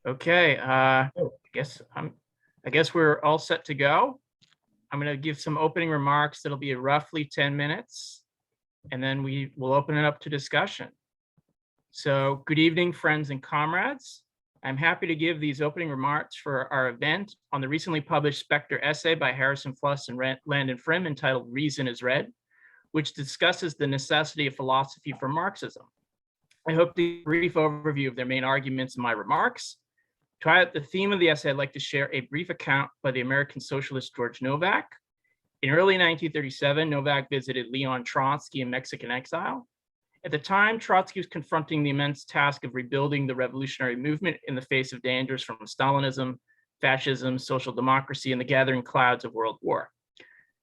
Okay, I guess we're all set to go. I'm going to give some opening remarks that'll be roughly 10 minutes, and then we will open it up to discussion. So, good evening, friends and comrades. I'm happy to give these opening remarks for our event on the recently published Spectre essay by Harrison Fluss and Landon Frim entitled Reason is Red, which discusses the necessity of philosophy for Marxism. I hope to give a brief overview of their main arguments in my remarks. To highlight the theme of the essay, I'd like to share a brief account by the American socialist George Novak. In early 1937, Novak visited Leon Trotsky in Mexican exile. At the time, Trotsky was confronting the immense task of rebuilding the revolutionary movement in the face of dangers from Stalinism, fascism, social democracy, and the gathering clouds of world war.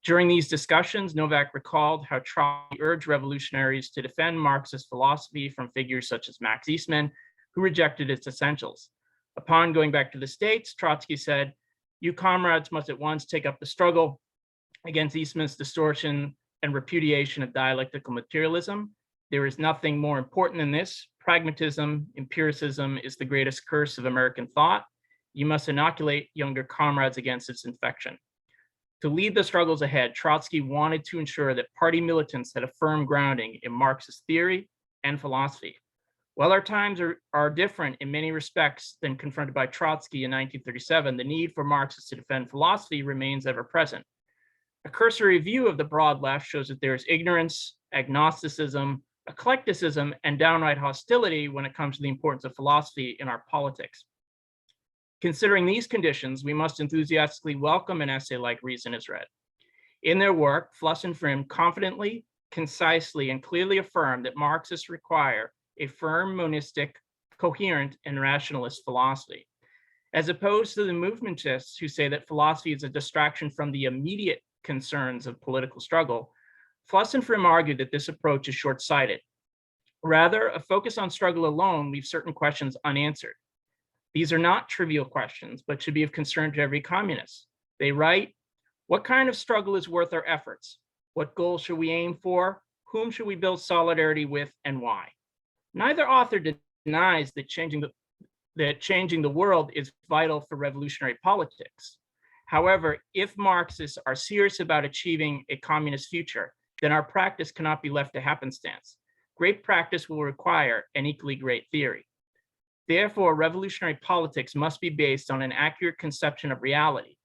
During these discussions, Novak recalled how Trotsky urged revolutionaries to defend Marxist philosophy from figures such as Max Eastman, who rejected its essentials. Upon going back to the States, Trotsky said, "You comrades must at once take up the struggle against Eastman's distortion and repudiation of dialectical materialism. There is nothing more important than this. Pragmatism, empiricism is the greatest curse of American thought. You must inoculate younger comrades against its infection." To lead the struggles ahead, Trotsky wanted to ensure that party militants had a firm grounding in Marxist theory and philosophy. While our times are different in many respects than confronted by Trotsky in 1937, the need for Marxists to defend philosophy remains ever present. A cursory view of the broad left shows that there is ignorance, agnosticism, eclecticism, and downright hostility when it comes to the importance of philosophy in our politics. Considering these conditions, we must enthusiastically welcome an essay like Reason is Red. In their work, Fluss and Frim confidently, concisely, and clearly affirm that Marxists require a firm, monistic, coherent, and rationalist philosophy. As opposed to the movementists who say that philosophy is a distraction from the immediate concerns of political struggle, Fluss and Frim argue that this approach is short-sighted. Rather, a focus on struggle alone leaves certain questions unanswered. These are not trivial questions, but should be of concern to every communist. They write, "What kind of struggle is worth our efforts? What goals should we aim for? Whom should we build solidarity with, and why?" Neither author denies that changing the world is vital for revolutionary politics. However, if Marxists are serious about achieving a communist future, then our practice cannot be left to happenstance. Great practice will require an equally great theory. Therefore, revolutionary politics must be based on an accurate conception of reality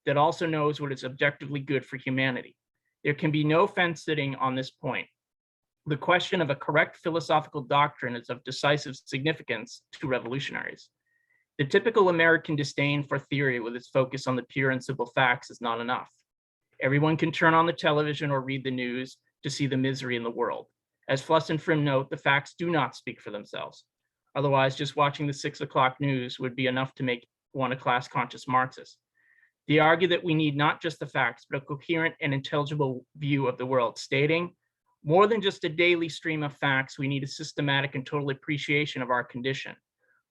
that also knows what is objectively good for humanity. There can be no fence-sitting on this point. The question of a correct philosophical doctrine is of decisive significance to revolutionaries. The typical American disdain for theory with its focus on the pure and simple facts is not enough. Everyone can turn on the television or read the news to see the misery in the world. As Fluss and Frim note, the facts do not speak for themselves. Otherwise, just watching the 6 o'clock news would be enough to make one a class-conscious Marxist. They argue that we need not just the facts, but a coherent and intelligible view of the world, stating, "More than just a daily stream of facts, we need a systematic and total appreciation of our condition.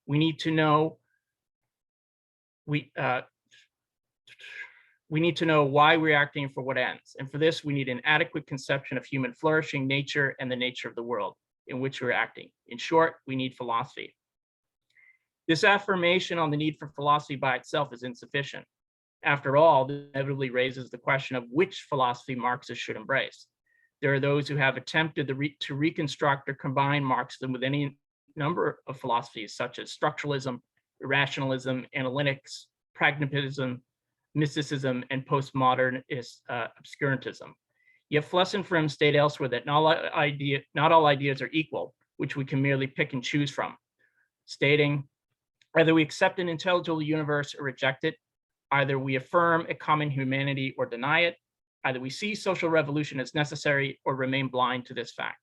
We need to know why we're acting and for what ends. And for this, we need an adequate conception of human flourishing, nature, and the nature of the world in which we're acting. In short, we need philosophy." This affirmation on the need for philosophy by itself is insufficient. After all, this inevitably raises the question of which philosophy Marxists should embrace. There are those who have attempted to reconstruct or combine Marxism with any number of philosophies, such as structuralism, rationalism, analytics, pragmatism, mysticism, and postmodernist obscurantism. Yet Fluss and Frim state elsewhere that not all ideas are equal, which we can merely pick and choose from, stating, "Either we accept an intelligible universe or reject it, either we affirm a common humanity or deny it, either we see social revolution as necessary or remain blind to this fact."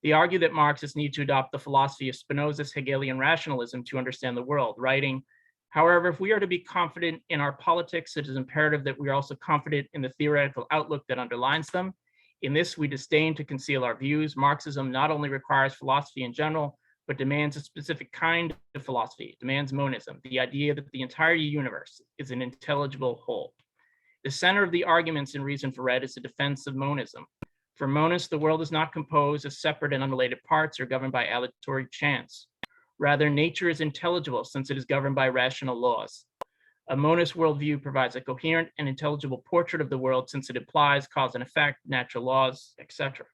They argue that Marxists need to adopt the philosophy of Spinoza's Hegelian rationalism to understand the world, writing, "However, if we are to be confident in our politics, it is imperative that we are also confident in the theoretical outlook that underlines them. In this, we disdain to conceal our views. Marxism not only requires philosophy in general, but demands a specific kind of philosophy. It demands monism, the idea that the entire universe is an intelligible whole." The center of the arguments in Reason for Red is the defense of monism. For monists, the world is not composed of separate and unrelated parts or governed by aleatory chance. Rather, nature is intelligible since it is governed by rational laws. A monist worldview provides a coherent and intelligible portrait of the world since it implies cause and effect, natural laws, etc.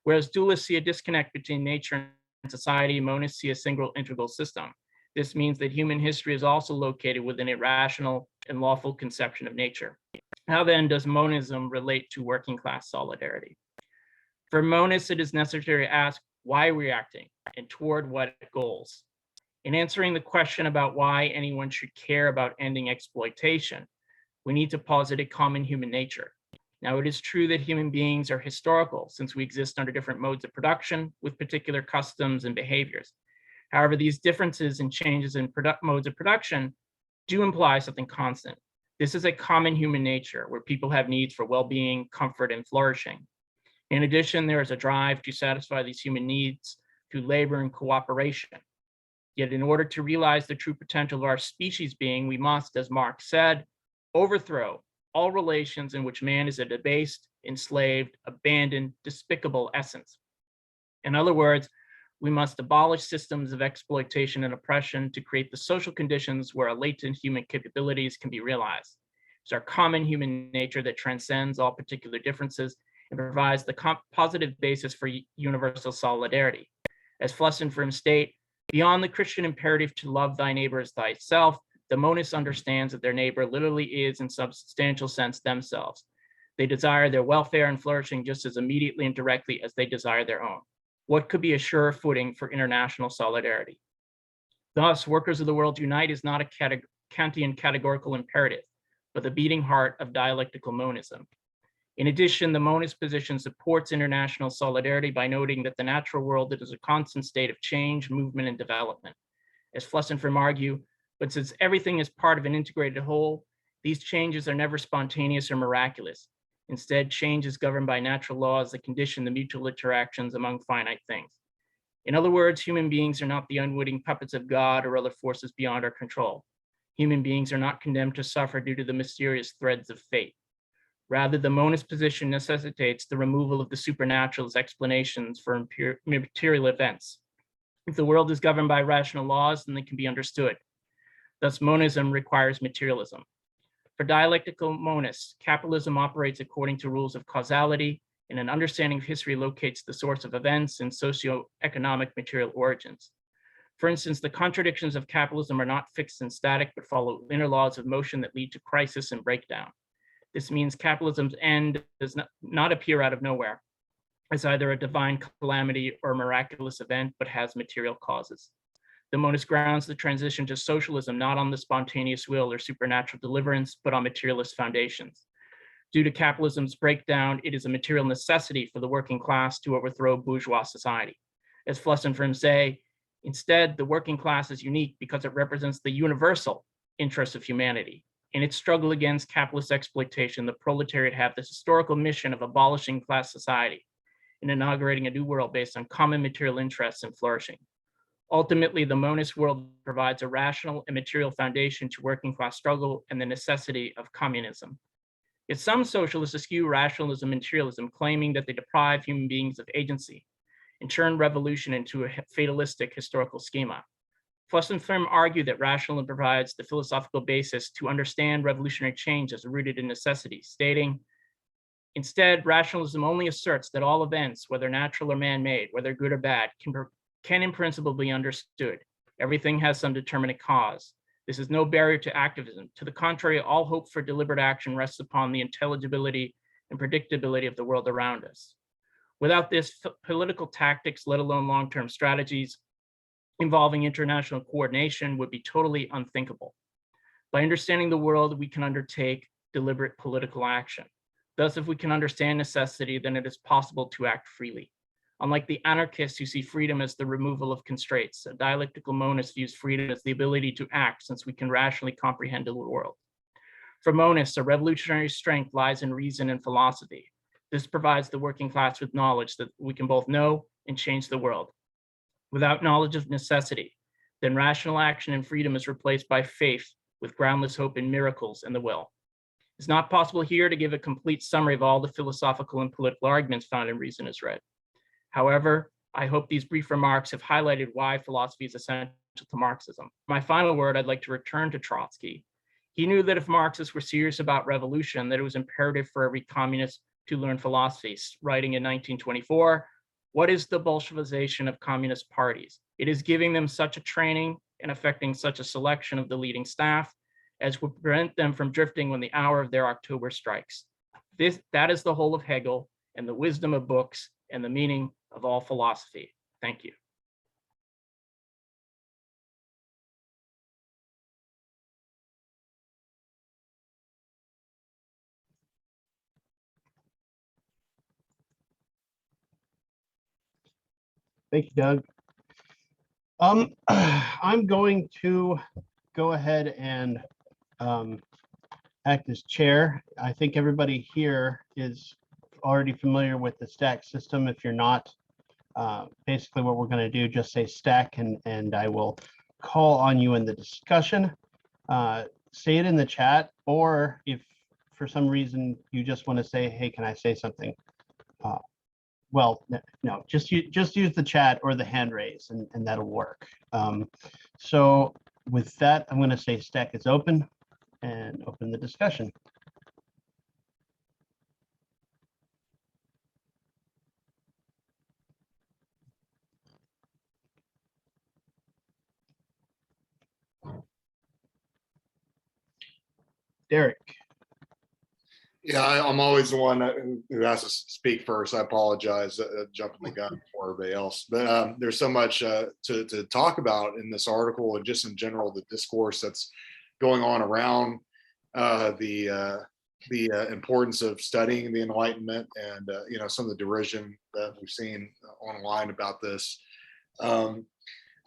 Whereas dualists see a disconnect between nature and society, monists see a single integral system. This means that human history is also located within a rational and lawful conception of nature. How then does monism relate to working class solidarity? For monists, it is necessary to ask, why are we acting and toward what goals? In answering the question about why anyone should care about ending exploitation, we need to posit a common human nature. Now, it is true that human beings are historical since we exist under different modes of production with particular customs and behaviors. However, these differences and changes in modes of production do imply something constant. This is a common human nature where people have needs for well-being, comfort, and flourishing. In addition, there is a drive to satisfy these human needs through labor and cooperation. Yet in order to realize the true potential of our species being, we must, as Marx said, overthrow all relations in which man is a debased, enslaved, abandoned, despicable essence. In other words, we must abolish systems of exploitation and oppression to create the social conditions where our latent human capabilities can be realized. It's our common human nature that transcends all particular differences and provides the positive basis for universal solidarity. As Fluss and Frim state, beyond the Christian imperative to love thy neighbor as thyself, the monist understands that their neighbor literally is, in substantial sense, themselves. They desire their welfare and flourishing just as immediately and directly as they desire their own. What could be a surer footing for international solidarity? Thus, workers of the world unite is not a Kantian categorical imperative, but the beating heart of dialectical monism. In addition, the monist position supports international solidarity by noting that the natural world is a constant state of change, movement, and development. As Fluss and Frim argue, but since everything is part of an integrated whole, these changes are never spontaneous or miraculous. Instead, change is governed by natural laws that condition the mutual interactions among finite things. In other words, human beings are not the unwitting puppets of God or other forces beyond our control. Human beings are not condemned to suffer due to the mysterious threads of fate. Rather, the monist position necessitates the removal of the supernatural as explanations for material events. If the world is governed by rational laws, then they can be understood. Thus, monism requires materialism. For dialectical monists, capitalism operates according to rules of causality, and an understanding of history locates the source of events and socioeconomic material origins. For instance, the contradictions of capitalism are not fixed and static, but follow inner laws of motion that lead to crisis and breakdown. This means capitalism's end does not appear out of nowhere as either a divine calamity or a miraculous event, but has material causes. The monist grounds the transition to socialism not on the spontaneous will or supernatural deliverance, but on materialist foundations. Due to capitalism's breakdown, it is a material necessity for the working class to overthrow bourgeois society. As Fluss and Frim say, instead, the working class is unique because it represents the universal interests of humanity. In its struggle against capitalist exploitation, the proletariat have this historical mission of abolishing class society and inaugurating a new world based on common material interests and flourishing. Ultimately, the monist world provides a rational and material foundation to working class struggle and the necessity of communism. Yet some socialists eschew rationalism and materialism, claiming that they deprive human beings of agency and turn revolution into a fatalistic historical schema. Fluss and Frim argue that rationalism provides the philosophical basis to understand revolutionary change as rooted in necessity, stating, instead, rationalism only asserts that all events, whether natural or man-made, whether good or bad, can in principle be understood. Everything has some determinate cause. This is no barrier to activism. To the contrary, all hope for deliberate action rests upon the intelligibility and predictability of the world around us. Without this, political tactics, let alone long-term strategies, involving international coordination would be totally unthinkable. By understanding the world, we can undertake deliberate political action. Thus, if we can understand necessity, then it is possible to act freely. Unlike the anarchists who see freedom as the removal of constraints, a dialectical monist views freedom as the ability to act since we can rationally comprehend the world. For monists, a revolutionary strength lies in reason and philosophy. This provides the working class with knowledge that we can both know and change the world. Without knowledge of necessity, then rational action and freedom is replaced by faith with groundless hope in miracles and the will. It's not possible here to give a complete summary of all the philosophical and political arguments found in Reason as Read. However, I hope these brief remarks have highlighted why philosophy is essential to Marxism. My final word, I'd like to return to Trotsky. He knew that if Marxists were serious about revolution, that it was imperative for every communist to learn philosophy. Writing in 1924, what is the Bolshevization of communist parties? It is giving them such a training and affecting such a selection of the leading staff as would prevent them from drifting when the hour of their October strikes. That is the whole of Hegel and the wisdom of books and the meaning of all philosophy. Thank you. Thank you, Doug. I'm going to go ahead and act as chair. I think everybody here is already familiar with the stack system. If you're not, basically what we're going to do, just say stack and I will call on you in the discussion. Say it in the chat, or if for some reason you just want to say, hey, can I say something? Well, no, just use the chat or the hand raise and that'll work. So with that, I'm going to say stack is open and open the discussion. Derek. Yeah, I'm always the one who has to speak first. I apologize, jumping the gun before everybody else. But there's so much to talk about in this article, and just in general, the discourse that's going on around the importance of studying the Enlightenment, and some of the derision that we've seen online about this.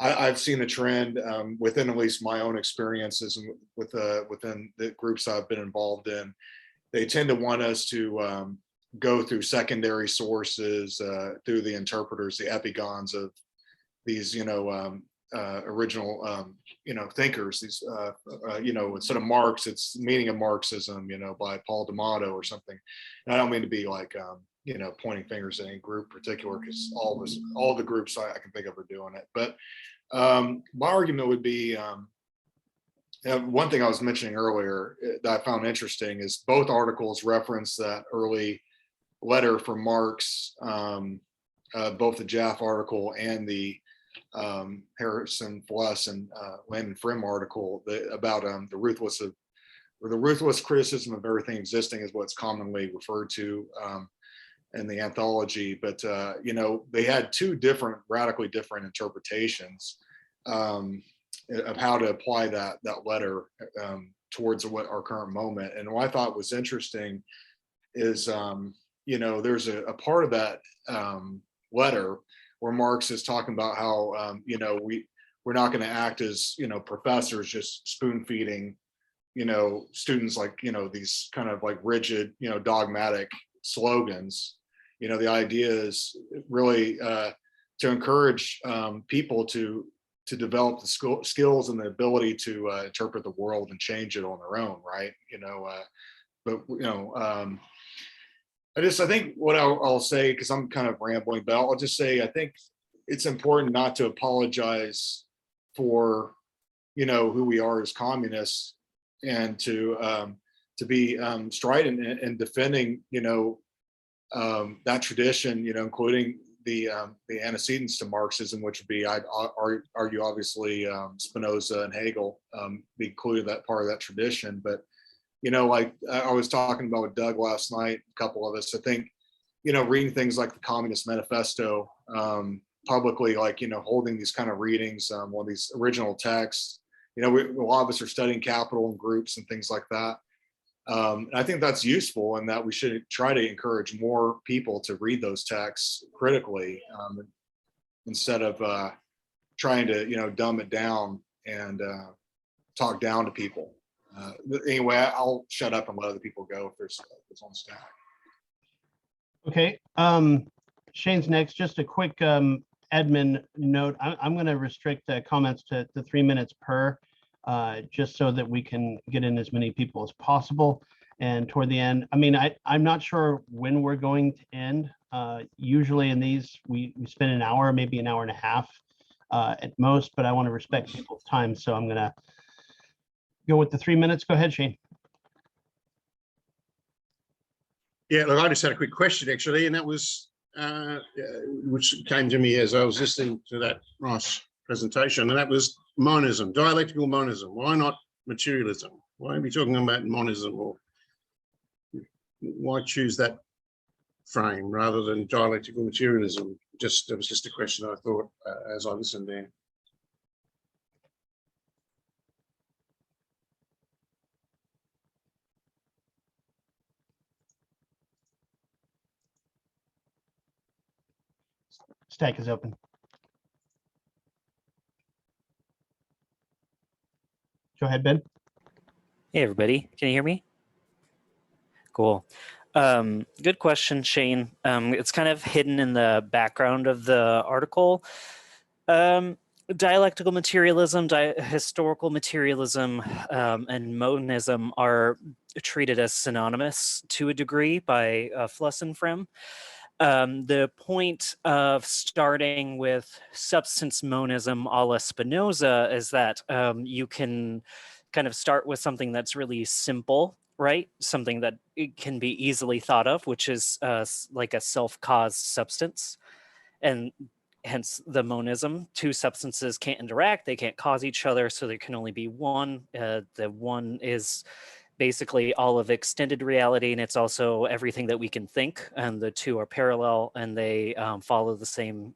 I've seen a trend within at least my own experiences and within the groups I've been involved in. They tend to want us to go through secondary sources, through the interpreters, the epigons of these, original, thinkers. These, instead of Marx, it's Meaning of Marxism, by Paul D'Amato or something. And I don't mean to be like, pointing fingers at any group particular, because all the groups I can think of are doing it. But my argument would be, one thing I was mentioning earlier that I found interesting is both articles reference that early letter from Marx, both the Jaff article and the Harrison, Fluss, and Landon Frim article about the ruthless criticism of everything existing is what's commonly referred to in the anthology. But they had two radically different interpretations of how to apply that letter towards our current moment. And what I thought was interesting is, there's a part of that letter where Marx is talking about how, we're not going to act as, professors just spoon feeding, students like, these kind of like rigid, dogmatic slogans. The idea is really to encourage people to develop the skills and the ability to interpret the world and change it on their own, right? I think what I'll say, because I'm kind of rambling, but I'll just say I think it's important not to apologize for who we are as communists, and to be strident in defending that tradition, including the antecedents to Marxism, which would be, I'd argue, obviously, Spinoza and Hegel be included that part of that tradition. But, like I was talking about with Doug last night, a couple of us, I think, reading things like the Communist Manifesto publicly, like, holding these kind of readings, one of these original texts, a lot of us are studying capital in groups and things like that. I think that's useful, and that we should try to encourage more people to read those texts critically, instead of trying to dumb it down and talk down to people. Anyway, I'll shut up and let other people go if there's on stack. Okay, Shane's next. Just a quick admin note. I'm going to restrict comments to 3 minutes per. Just so that we can get in as many people as possible. And toward the end, I'm not sure when we're going to end. Usually in these, we spend an hour, maybe an hour and a half at most, but I want to respect people's time. So I'm going to go with the 3 minutes. Go ahead, Shane. Yeah, look, I just had a quick question actually, and that was which came to me as I was listening to that Ross presentation, and that was monism, dialectical monism. Why not materialism? Why are we talking about monism, or why choose that frame rather than dialectical materialism? Just, it was just a question I thought as I listened there. Stack is open. Go ahead, Ben. Hey, everybody. Can you hear me? Cool. Good question, Shane. It's kind of hidden in the background of the article. Dialectical materialism, historical materialism, and monism are treated as synonymous to a degree by Fluss and Frim. The point of starting with substance monism a la Spinoza is that you can kind of start with something that's really simple, right? Something that it can be easily thought of, which is like a self-caused substance. And hence the monism. Two substances can't interact, they can't cause each other, so there can only be one. The one is basically all of extended reality, and it's also everything that we can think, and the two are parallel, and they follow the same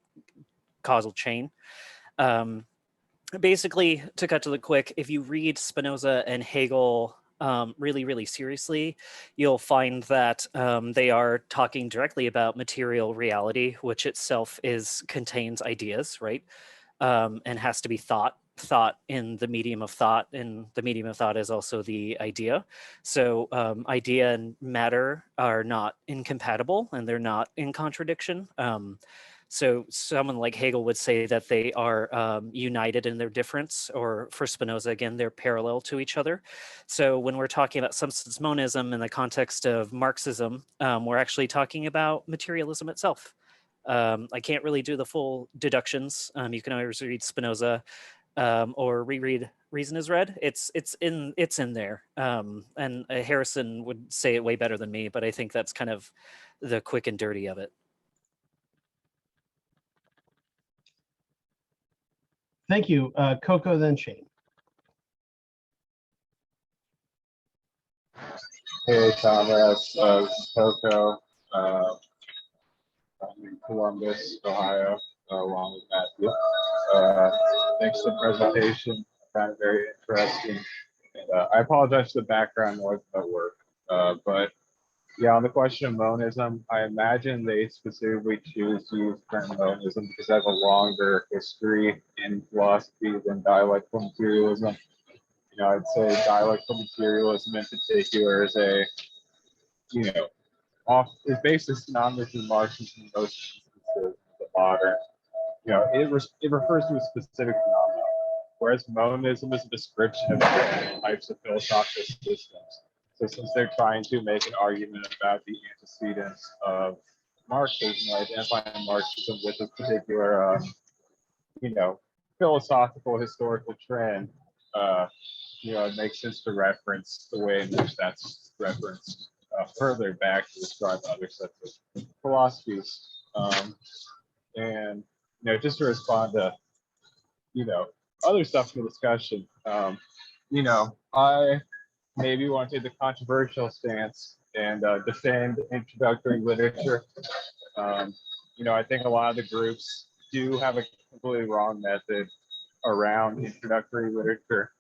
causal chain. Basically, to cut to the quick, if you read Spinoza and Hegel really, really seriously, you'll find that they are talking directly about material reality, which itself contains ideas, right? And has to be thought in the medium of thought, and the medium of thought is also the idea. So idea and matter are not incompatible, and they're not in contradiction. So someone like Hegel would say that they are united in their difference, or for Spinoza, again, they're parallel to each other. So when we're talking about substance monism in the context of Marxism, we're actually talking about materialism itself. I can't really do the full deductions. You can always read Spinoza or reread Reason is Red. It's in there. And Harrison would say it way better than me, but I think that's kind of the quick and dirty of it. Thank you. Coco, then Shane. Hey, Thomas, Coco. I'm in Columbus, Ohio, along with Matthew. Thanks for the presentation. I found it very interesting. And, I apologize for the background noise at work. But yeah, on the question of monism, I imagine they specifically choose to use the term monism because they have a longer history in philosophy than dialectical materialism. You know, I'd say dialectical materialism in particular is is basically synonymous with Marxism in most instances of the modern. You know, it refers to a specific phenomenon, whereas monism is a description of different types of philosophical systems. So since they're trying to make an argument about the antecedents of Marxism, identifying Marxism with a particular, philosophical historical trend, it makes sense to reference the way in which that's referenced further back to describe other sets of philosophies. And just to respond to other stuff in the discussion, I maybe want to take the controversial stance and defend introductory literature. I think a lot of the groups do have a completely wrong method around introductory literature,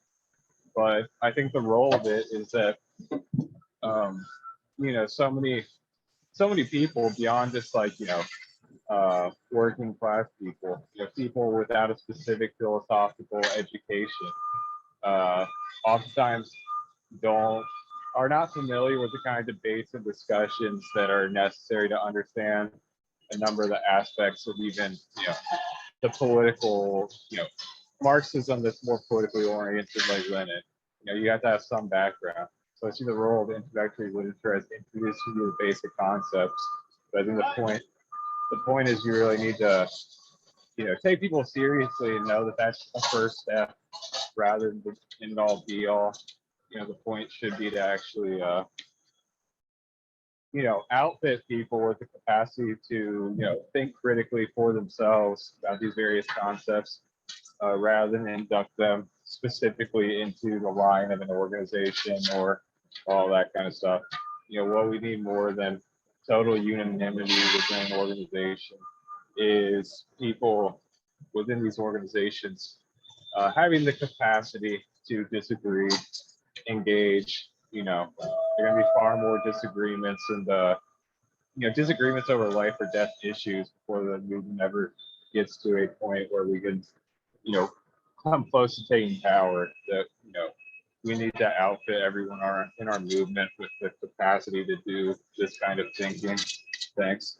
but I think the role of it is that so many people beyond just working class people, people without a specific philosophical education, oftentimes are not familiar with the kind of debates and discussions that are necessary to understand a number of the aspects of even the political Marxism that's more politically oriented, like Lenin. You have to have some background. So I see the role of introductory literature as introducing you to basic concepts. But I think the point the point is you really need to, take people seriously and know that that's a first step rather than the end all be all. The point should be to actually, outfit people with the capacity to, think critically for themselves about these various concepts, rather than induct them specifically into the line of an organization or all that kind of stuff. What we need more than total unanimity within an organization is people within these organizations having the capacity to disagree, engage. There are going to be far more disagreements and disagreements over life or death issues before the movement ever gets to a point where we could, come close to taking power. That we need to outfit everyone in our movement with the capacity to do this kind of thinking. Thanks.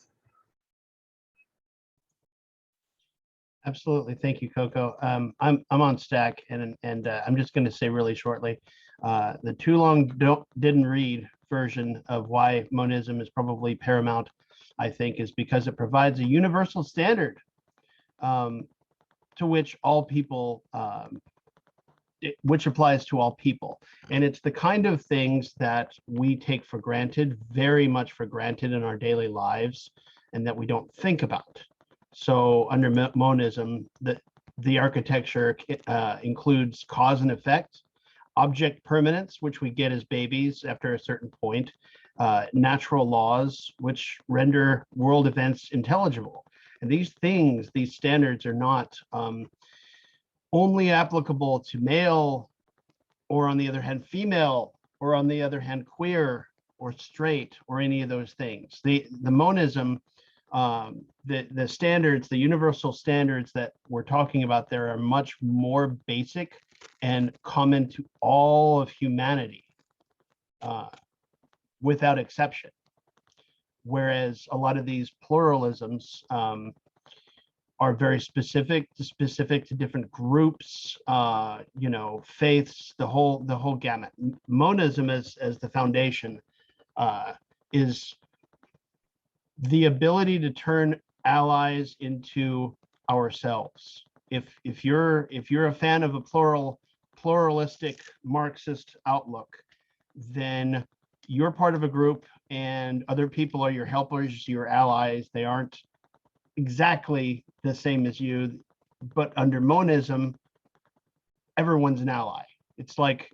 Absolutely. Thank you, Coco. I'm on Stack, and I'm just going to say really shortly, the too long didn't read version of why monism is probably paramount, I think, is because it provides a universal standard to which all people, which applies to all people. And it's the kind of things that we take for granted, very much for granted in our daily lives, and that we don't think about. So under monism, the architecture includes cause and effect, object permanence, which we get as babies after a certain point, natural laws, which render world events intelligible. And these things, these standards are not only applicable to male, or on the other hand, female, or on the other hand, queer or straight, or any of those things. The monism, the standards, the universal standards that we're talking about there are much more basic and common to all of humanity, without exception. Whereas a lot of these pluralisms are very specific to different groups, faiths, the whole gamut. Monism as the foundation is the ability to turn allies into ourselves. If you're a fan of a pluralistic Marxist outlook, then you're part of a group and other people are your helpers, your allies. They aren't exactly the same as you, but under monism, everyone's an ally. It's like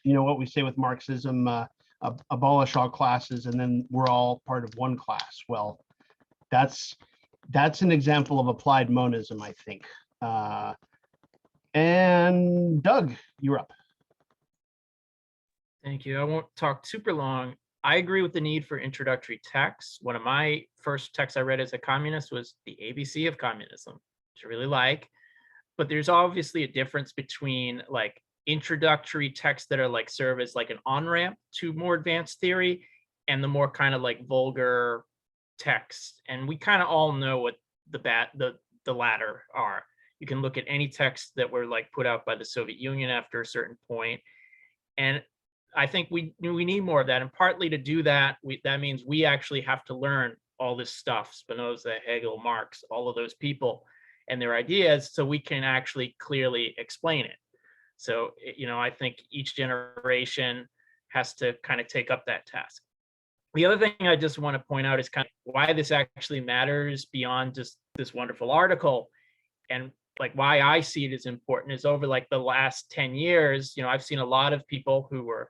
what we say with Marxism, abolish all classes and then we're all part of one class. Well, that's an example of applied monism, I think. And Doug, you're up. Thank you. I won't talk super long. I agree with the need for introductory texts. One of my first texts I read as a communist was The ABC of Communism, which I really like. But there's obviously a difference between like introductory texts that are like serve as like an on-ramp to more advanced theory and the more kind of like vulgar text. And we kind of all know what the latter are. You can look at any texts that were like put out by the Soviet Union after a certain point. And I think we need more of that. And partly to do that, that means we actually have to learn all this stuff, Spinoza, Hegel, Marx, all of those people and their ideas, so we can actually clearly explain it. So, I think each generation has to kind of take up that task. The other thing I just want to point out is kind of why this actually matters beyond just this wonderful article, and like why I see it as important is over like the last 10 years, I've seen a lot of people who were,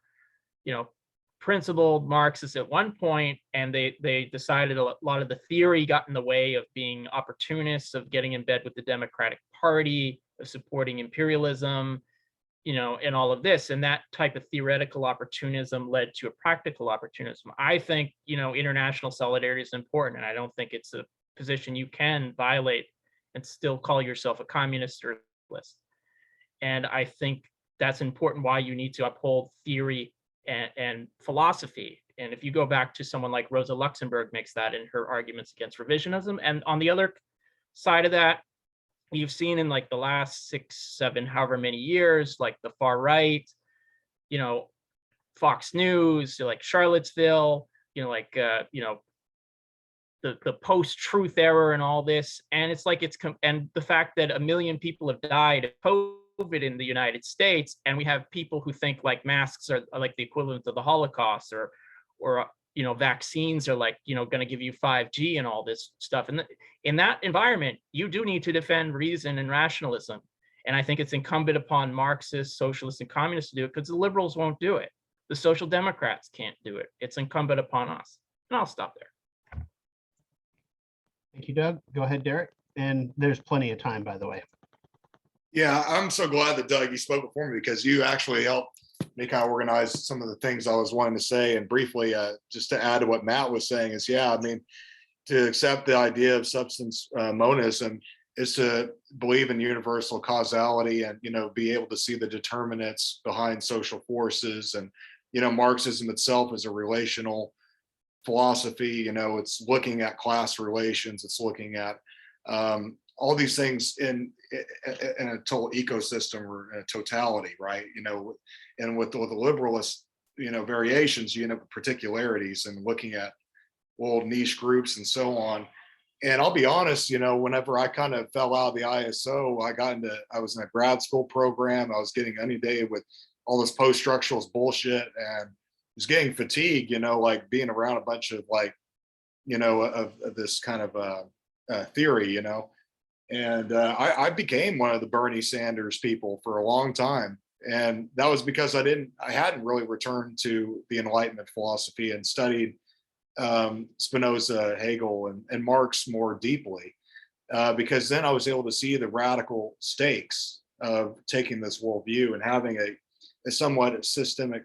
principled Marxists at one point, and they decided a lot of the theory got in the way of being opportunists, of getting in bed with the Democratic Party, of supporting imperialism, and all of this. And that type of theoretical opportunism led to a practical opportunism. I think, international solidarity is important, and I don't think it's a position you can violate and still call yourself a communist or socialist. And I think that's important why you need to uphold theory and philosophy. And if you go back to someone like Rosa Luxemburg makes that in her arguments against revisionism. And on the other side of that, you've seen in like the last 6, 7, however many years, like the far right, Fox News, like Charlottesville, the post-truth era and all this, and it's like and the fact that 1 million people have died of COVID in the United States, and we have people who think like masks are like the equivalent of the Holocaust, or vaccines are like going to give you 5G and all this stuff. And in that environment, you do need to defend reason and rationalism. And I think it's incumbent upon Marxists, socialists, and communists to do it, because the liberals won't do it. The social democrats can't do it. It's incumbent upon us. And I'll stop there. Thank you, Doug. Go ahead, Derek. And there's plenty of time, by the way. Yeah, I'm so glad that Doug, you spoke before me, because you actually helped me kind of organize some of the things I was wanting to say. And briefly, just to add to what Matt was saying is, yeah, I mean, to accept the idea of substance monism is to believe in universal causality and, be able to see the determinants behind social forces. And, Marxism itself is a relational philosophy. It's looking at class relations. It's looking at all these things in a total ecosystem or in a totality, right? And with the liberalist, variations, particularities, and looking at little niche groups and so on. And I'll be honest, whenever I kind of fell out of the ISO, I was in a grad school program. I was getting inundated with all this post-structuralist bullshit, and was getting fatigued, like being around a bunch of of this kind of theory, and I became one of the Bernie Sanders people for a long time. And that was because I hadn't really returned to the Enlightenment philosophy and studied Spinoza, Hegel, and Marx more deeply, because then I was able to see the radical stakes of taking this worldview and having a somewhat systematic,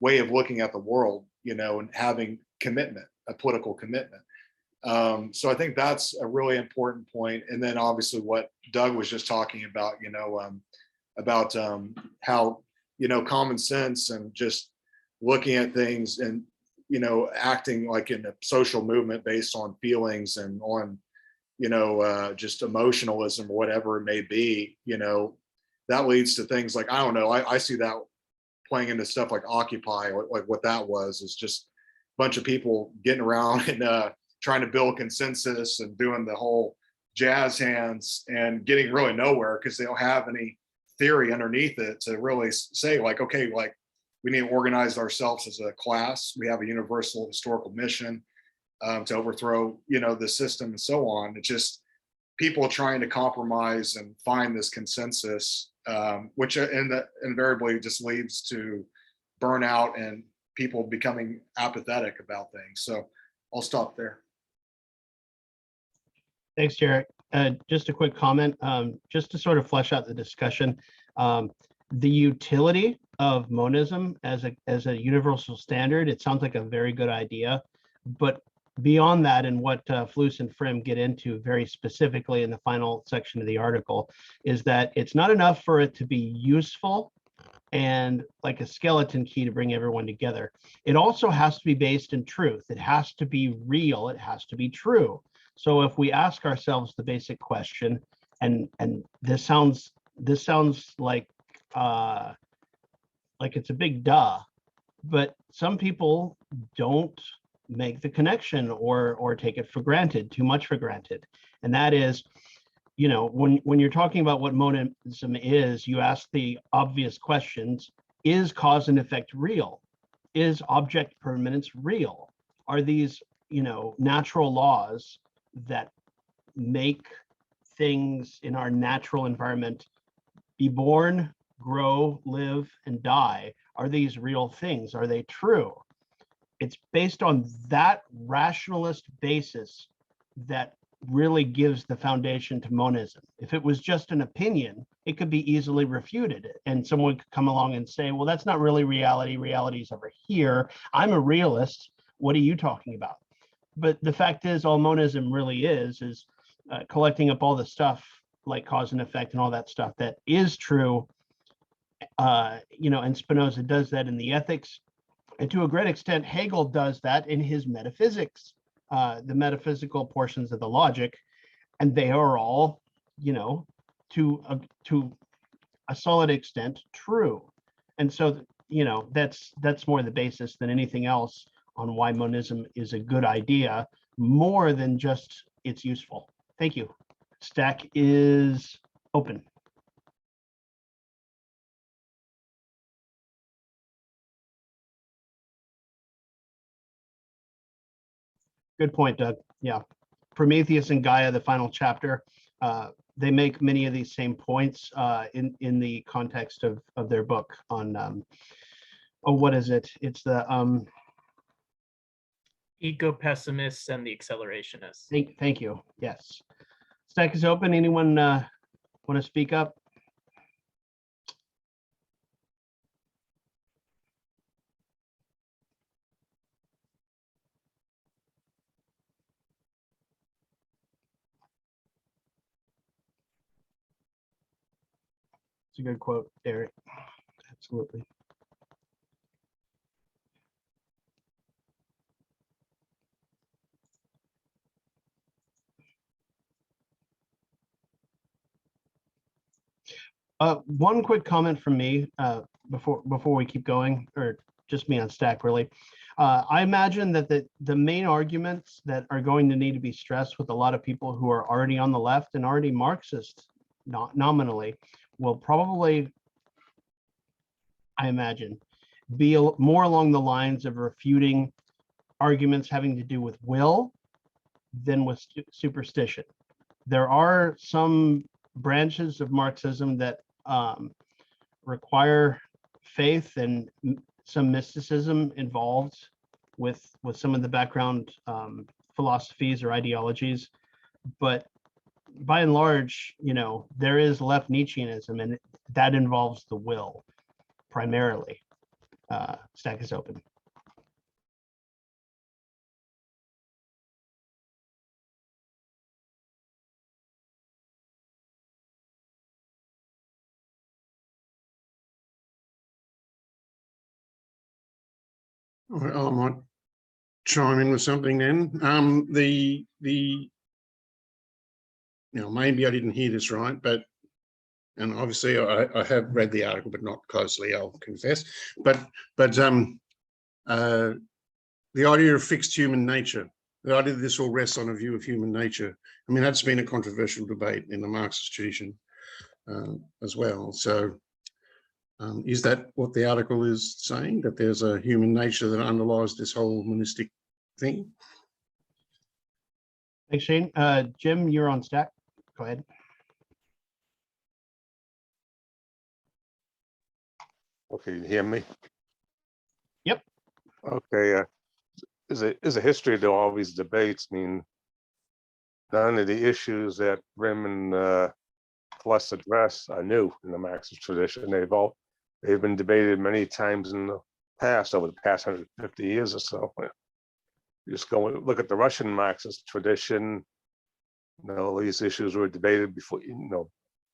way of looking at the world, and having commitment, a political commitment. So I think that's a really important point. And then obviously what Doug was just talking about, how, common sense and just looking at things and, acting like in a social movement based on feelings and on, just emotionalism or whatever it may be, that leads to things like, I don't know, I see that playing into stuff like Occupy, like what that was, is just a bunch of people getting around and trying to build consensus and doing the whole jazz hands and getting really nowhere because they don't have any theory underneath it to really say like, okay, like we need to organize ourselves as a class. We have a universal historical mission to overthrow, the system and so on. It's just people trying to compromise and find this consensus, which invariably just leads to burnout and people becoming apathetic about things. So I'll stop there. Thanks, Derek. Just a quick comment, just to sort of flesh out the discussion. The utility of monism as a universal standard, it sounds like a very good idea, but beyond that, and what Fluss and Frim get into very specifically in the final section of the article, is that it's not enough for it to be useful and like a skeleton key to bring everyone together. It also has to be based in truth. It has to be real. It has to be true. So if we ask ourselves the basic question, and this sounds like it's a big duh, but some people don't make the connection or take it for granted, too much for granted. And that is, when you're talking about what monism is, you ask the obvious questions: is cause and effect real? Is object permanence real? Are these, natural laws that make things in our natural environment be born, grow, live, and die? Are these real things? Are they true? It's based on that rationalist basis that really gives the foundation to monism. If it was just an opinion, it could be easily refuted, and someone could come along and say, well, that's not really reality. Reality's over here. I'm a realist. What are you talking about? But the fact is, all monism really is collecting up all the stuff like cause and effect and all that stuff that is true. And Spinoza does that in the ethics. And to a great extent, Hegel does that in his metaphysics, the metaphysical portions of the logic, and they are all, to a solid extent, true. And so, that's more the basis than anything else on why monism is a good idea more than just it's useful. Thank you. Stack is open. Good point, Doug. Yeah. Prometheus and Gaia, the final chapter, they make many of these same points in the context of their book on, oh, what is it? It's the, Eco-pessimists and the accelerationists. thank you. Yes. Stack is open. Anyone want to speak up? It's a good quote, Derek. Absolutely. One quick comment from me before we keep going, or just me on Stack, really. I imagine that the main arguments that are going to need to be stressed with a lot of people who are already on the left and already Marxist nominally will probably, I imagine, be more along the lines of refuting arguments having to do with will than with superstition. There are some branches of Marxism that require faith and some mysticism involved with some of the background philosophies or ideologies, but by and large, you know, there is left Nietzscheanism, and that involves the will primarily. Stack is open. I might chime in with something then. You know, maybe I didn't hear this right, but, and obviously I have read the article, but not closely, I'll confess. But the idea of fixed human nature, the idea that this all rests on a view of human nature. I mean, that's been a controversial debate in the Marxist tradition as well. So is that what the article is saying, that there's a human nature that underlies this whole monistic thing? Thanks, Shane. Jim, you're on Stack. Go ahead. Okay, you hear me? Yep. Okay, there's a history to all these debates. I mean, none of the issues that Frim and Fluss address are new in the Marxist tradition. They've been debated many times in the past, over the past 150 years or so. You just go and look at the Russian Marxist tradition. You know, these issues were debated before,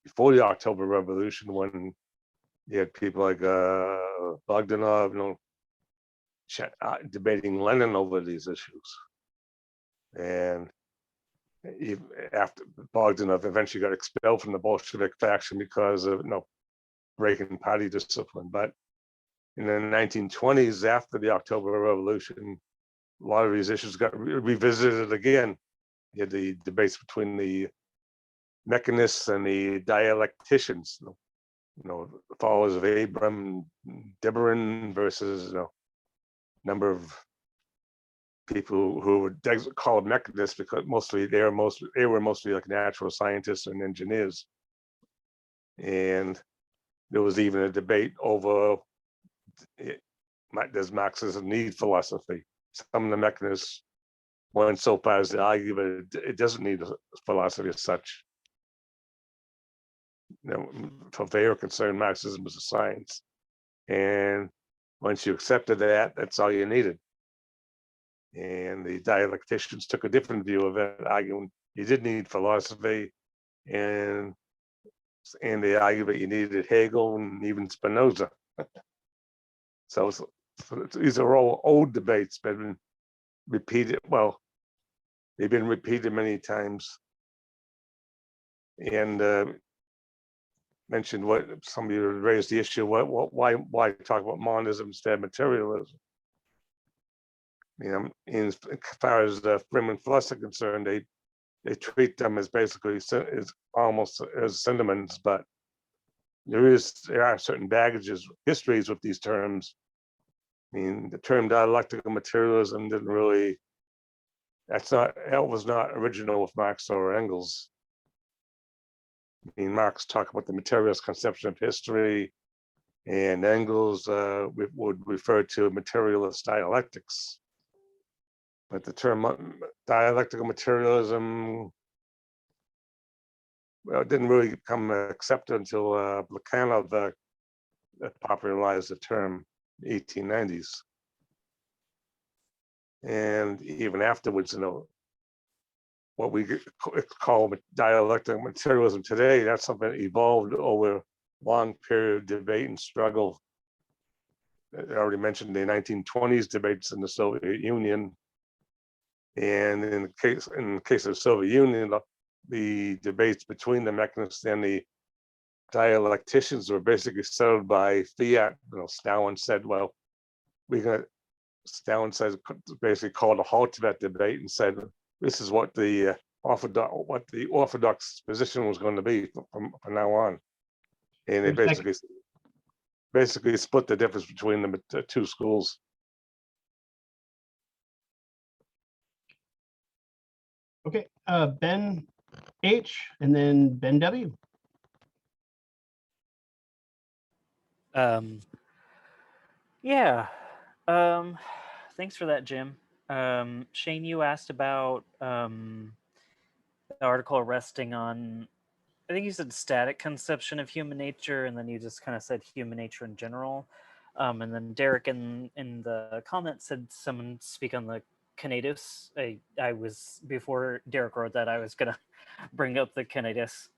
before the October Revolution, when you had people like Bogdanov, debating Lenin over these issues. And even after Bogdanov eventually got expelled from the Bolshevik faction because of breaking party discipline. But in the 1920s, after the October Revolution, a lot of these issues got revisited again. You had the debates between the mechanists and the dialecticians, followers of Abraham Diberin versus number of people who would call them mechanists because they were mostly like natural scientists and engineers. And there was even a debate over, does Marxism need philosophy? Some of the mechanists went so far as to argue that it doesn't need a philosophy as such. For they were concerned, Marxism was a science. And once you accepted that, that's all you needed. And the dialecticians took a different view of it, arguing you did need philosophy, and they argued that you needed Hegel and even Spinoza. So these are all old debates, but been repeated. Well, they've been repeated many times. And mentioned what some of you raised the issue. Why talk about monism instead of materialism? As far as the Frim and Fluss are concerned, they treat them as basically as almost as synonyms, but there are certain baggages, histories with these terms. The term dialectical materialism didn't really, that was not original with Marx or Engels. Marx talked about the materialist conception of history, and Engels would refer to materialist dialectics. But the term dialectical materialism, well, it didn't really become accepted until Plekhanov popularized the term in the 1890s. And even afterwards, what we call dialectical materialism today, that's something that evolved over a long period of debate and struggle. I already mentioned the 1920s debates in the Soviet Union. And in the case of the Soviet Union, the debates between the mechanists and the dialecticians were basically settled by fiat. Stalin said, well, Stalin said, basically called a halt to that debate and said, this is what the orthodox position was going to be from now on. And they basically split the difference between the two schools. Okay, Ben H and then Ben W. Yeah. Thanks for that, Jim. Shane, you asked about the article resting on, I think you said static conception of human nature, and then you just kind of said human nature in general. And then Derek in the comments said someone speak on the Conatus. I was, before Derek wrote that, I was gonna bring up the Conatus.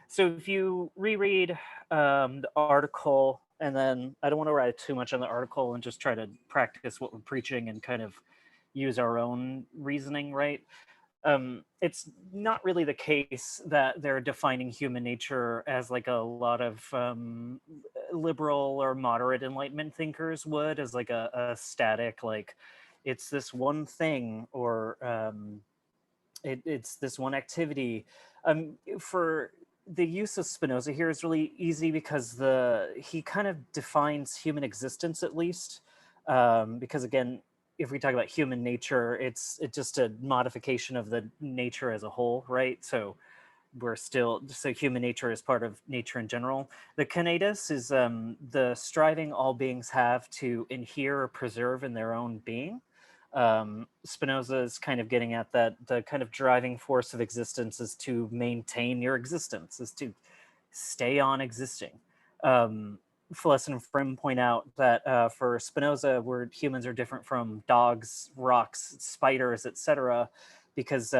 So if you reread the article, and then I don't want to write too much on the article and just try to practice what we're preaching and kind of use our own reasoning, right? It's not really the case that they're defining human nature as like a lot of liberal or moderate Enlightenment thinkers would, as like a static, like it's this one thing, or it's this one activity. For the use of Spinoza here is really easy because he kind of defines human existence, at least, because again, if we talk about human nature, it's just a modification of the nature as a whole, right? So human nature is part of nature in general. The Conatus is the striving all beings have to inhere or preserve in their own being. Spinoza is kind of getting at that the kind of driving force of existence is to maintain your existence, is to stay on existing. Fluss and Frim point out that for Spinoza, humans are different from dogs, rocks, spiders, etc., because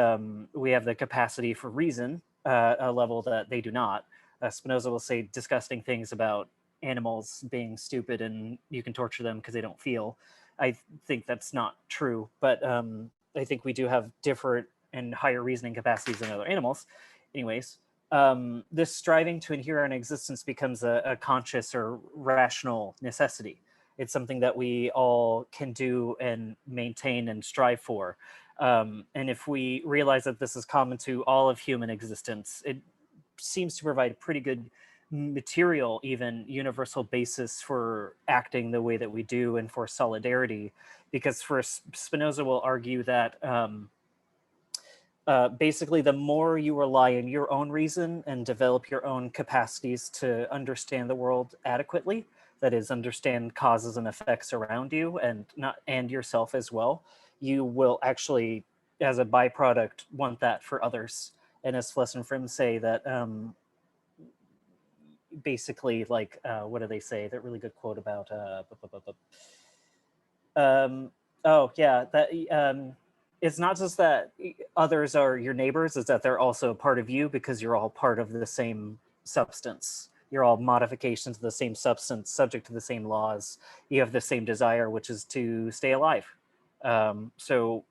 we have the capacity for reason, a level that they do not. Spinoza will say disgusting things about animals being stupid and you can torture them because they don't feel. I think that's not true, but I think we do have different and higher reasoning capacities than other animals. Anyways, this striving to inhere an existence becomes a conscious or rational necessity. It's something that we all can do and maintain and strive for. And if we realize that this is common to all of human existence, it seems to provide a pretty good material, even universal basis for acting the way that we do and for solidarity. Because for Spinoza will argue that basically the more you rely on your own reason and develop your own capacities to understand the world adequately, that is, understand causes and effects around you and yourself as well, you will actually, as a byproduct, want that for others. And as Fluss and Frim say, that basically, like, what do they say? That really good quote about it's not just that others are your neighbors, it's that they're also part of you because you're all part of the same substance. You're all modifications of the same substance, subject to the same laws. You have the same desire, which is to stay alive. So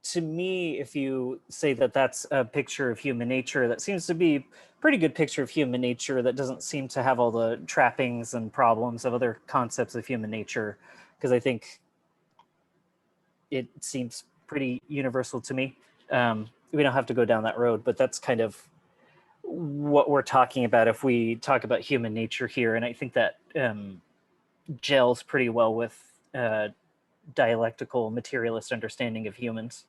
to me, if you say that that's a picture of human nature, that seems to be a pretty good picture of human nature that doesn't seem to have all the trappings and problems of other concepts of human nature. Because I think it seems pretty universal to me. We don't have to go down that road, but that's kind of what we're talking about if we talk about human nature here. And I think that gels pretty well with dialectical materialist understanding of humans.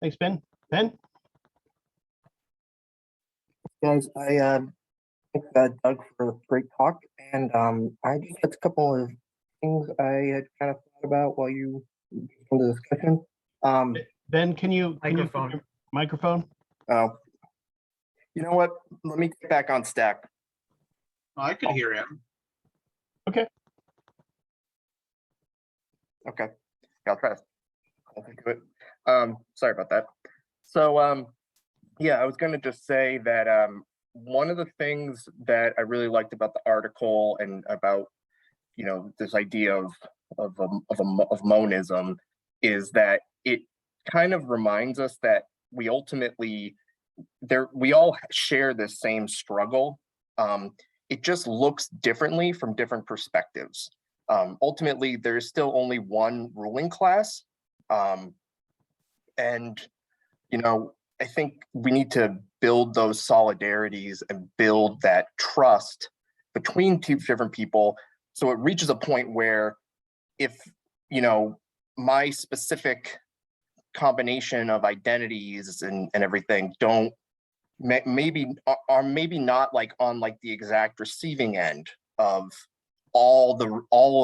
Thanks, Ben. Ben? Guys, I thank Doug for the great talk, and I just had a couple of things I had kind of thought about while you in the discussion. Ben, can you put Microphone. your microphone? Oh, you know what? Let me get back on stack. I could hear him. Okay, I'll try. I'll think of it. Sorry about that. So, yeah, I was going to just say that one of the things that I really liked about the article and about, you know, this idea of monism is that it kind of reminds us that we ultimately we all share this same struggle. It just looks differently from different perspectives. Ultimately, there's still only one ruling class. And, you know, I think we need to build those solidarities and build that trust between two different people. So it reaches a point where if, you know, my specific combination of identities and everything don't maybe not like on like the exact receiving end of all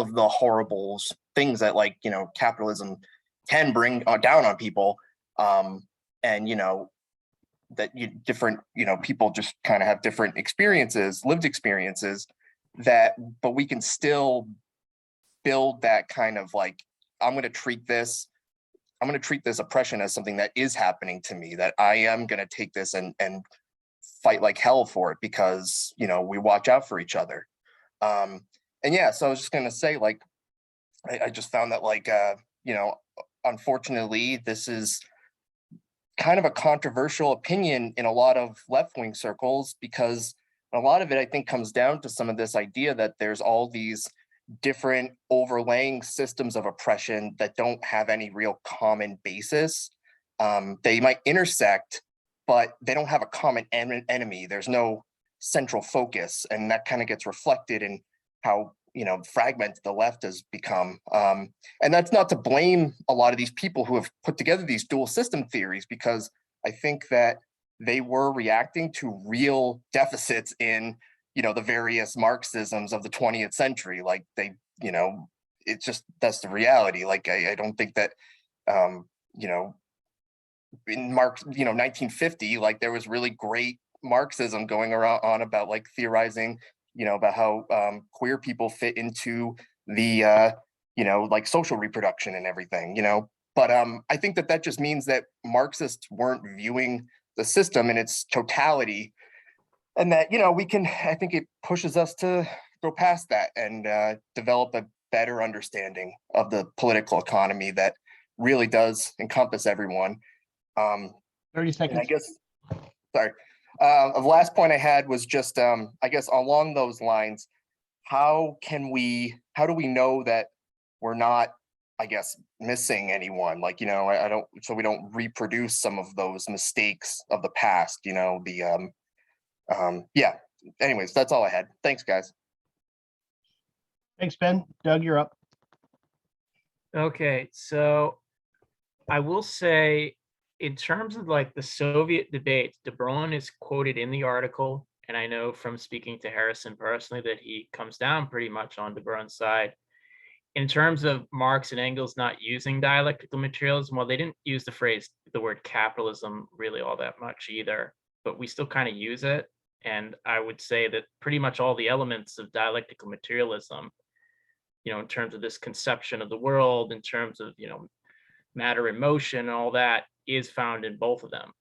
of the horrible things that, like, you know, capitalism can bring down on people, and, you know, that different, you know, people just kind of have different experiences, lived experiences, but we can still build that kind of like, I'm going to treat this oppression as something that is happening to me, that I am going to take this and fight like hell for it, because, you know, we watch out for each other. And yeah, so I was just going to say, like, I just found that, like, you know, unfortunately, this is kind of a controversial opinion in a lot of left-wing circles, because a lot of it, I think, comes down to some of this idea that there's all these different overlaying systems of oppression that don't have any real common basis. They might intersect, but they don't have a common enemy. There's no central focus, and that kind of gets reflected in how, you know, fragmented the left has become. And that's not to blame a lot of these people who have put together these dual system theories, because I think that they were reacting to real deficits in, you know, the various Marxisms of the 20th century. Like, they, you know, it's just, that's the reality. Like, I don't think that, you know, in Marx, you know, 1950, like, there was really great Marxism going around on about, like, theorizing, you know, about how queer people fit into the, you know, like, social reproduction and everything, you know. But I think that just means that Marxists weren't viewing the system in its totality, and that, you know, I think it pushes us to go past that and develop a better understanding of the political economy that really does encompass everyone. 30 seconds. And I guess, sorry, the last point I had was just, I guess along those lines, how do we know that we're not, I guess, missing anyone? Like, you know, so we don't reproduce some of those mistakes of the past, you know, yeah, anyways, that's all I had. Thanks, guys. Thanks, Ben. Doug, you're up. Okay, so I will say, in terms of like the Soviet debate, de Bruijn is quoted in the article, and I know from speaking to Harrison personally that he comes down pretty much on de Bruijn's side. In terms of Marx and Engels not using dialectical materialism, well, they didn't use the word capitalism really all that much either, but we still kind of use it. And I would say that pretty much all the elements of dialectical materialism, you know, in terms of this conception of the world, in terms of, you know, matter and motion and all that, is found in both of them.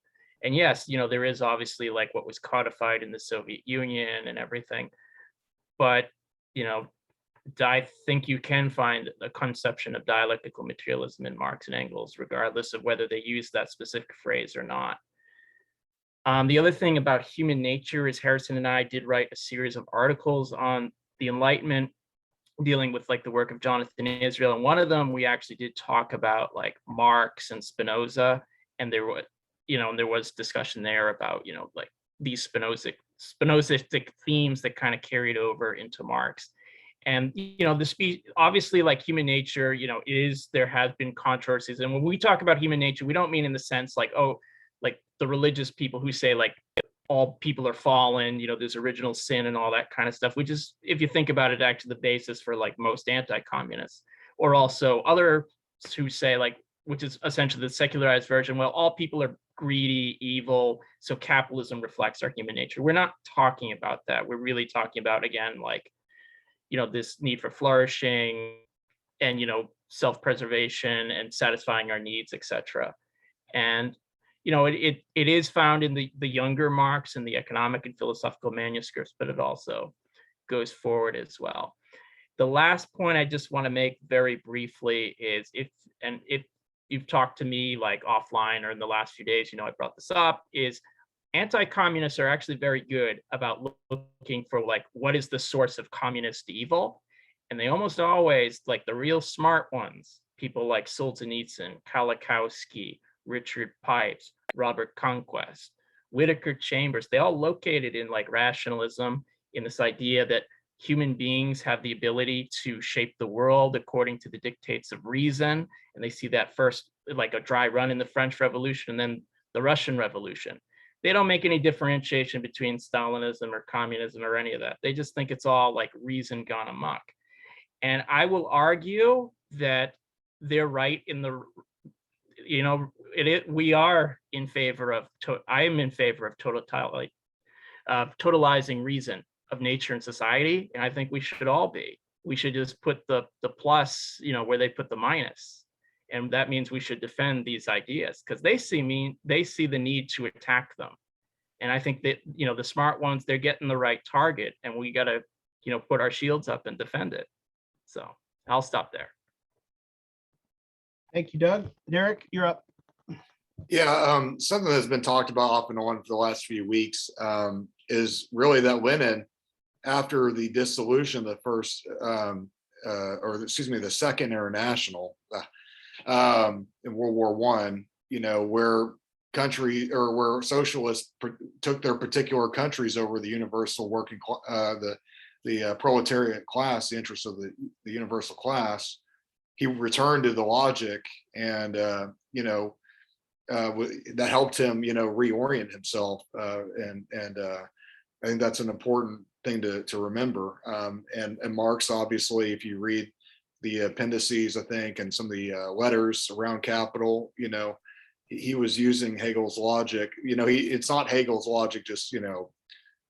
And yes, you know, there is obviously like what was codified in the Soviet Union and everything, but, you know, I think you can find a conception of dialectical materialism in Marx and Engels, regardless of whether they use that specific phrase or not. The other thing about human nature is Harrison and I did write a series of articles on the Enlightenment dealing with like the work of Jonathan Israel. And one of them, we actually did talk about like Marx and Spinoza. And there was, and there was discussion there about, like these Spinozistic themes that kind of carried over into Marx. And, obviously like human nature, there has been controversies. And when we talk about human nature, we don't mean in the sense like, oh, like the religious people who say like all people are fallen, there's original sin and all that kind of stuff, which is, if you think about it, actually the basis for like most anti-communists, or also others who say like, which is essentially the secularized version, well, all people are greedy, evil, so capitalism reflects our human nature. We're not talking about that. We're really talking about, again, like, this need for flourishing and, self-preservation and satisfying our needs, etc. And, it is found in the younger Marx and the economic and philosophical manuscripts, but it also goes forward as well. The last point I just want to make very briefly is if you've talked to me like offline or in the last few days, I brought this up, is anti-communists are actually very good about looking for like, what is the source of communist evil? And they almost always, like the real smart ones, people like Solzhenitsyn, Kolakowski, Richard Pipes, Robert Conquest, Whittaker Chambers, they all located in like rationalism, in this idea that human beings have the ability to shape the world according to the dictates of reason. And they see that first like a dry run in the French Revolution and then the Russian Revolution. They don't make any differentiation between Stalinism or communism or any of that. They just think it's all like reason gone amok. And I will argue that they're right in the, we are in favor of, I am in favor of totalizing reason of nature and society. And I think we should all be. We should just put the plus, where they put the minus. And that means we should defend these ideas because they see the need to attack them. And I think that, the smart ones, they're getting the right target and we got to, put our shields up and defend it. So I'll stop there. Thank you, Doug. Derek, you're up. Yeah, something that's been talked about off and on for the last few weeks is really that Lenin, after the dissolution of the first, the Second International in World War I, where where socialists took their particular countries over the universal working, the proletariat class, the interests of the universal class, he returned to the logic and, that helped him, reorient himself. And I think that's an important thing to remember. And Marx, obviously, if you read the appendices, I think, and some of the letters around capital, he was using Hegel's logic. It's not Hegel's logic, just,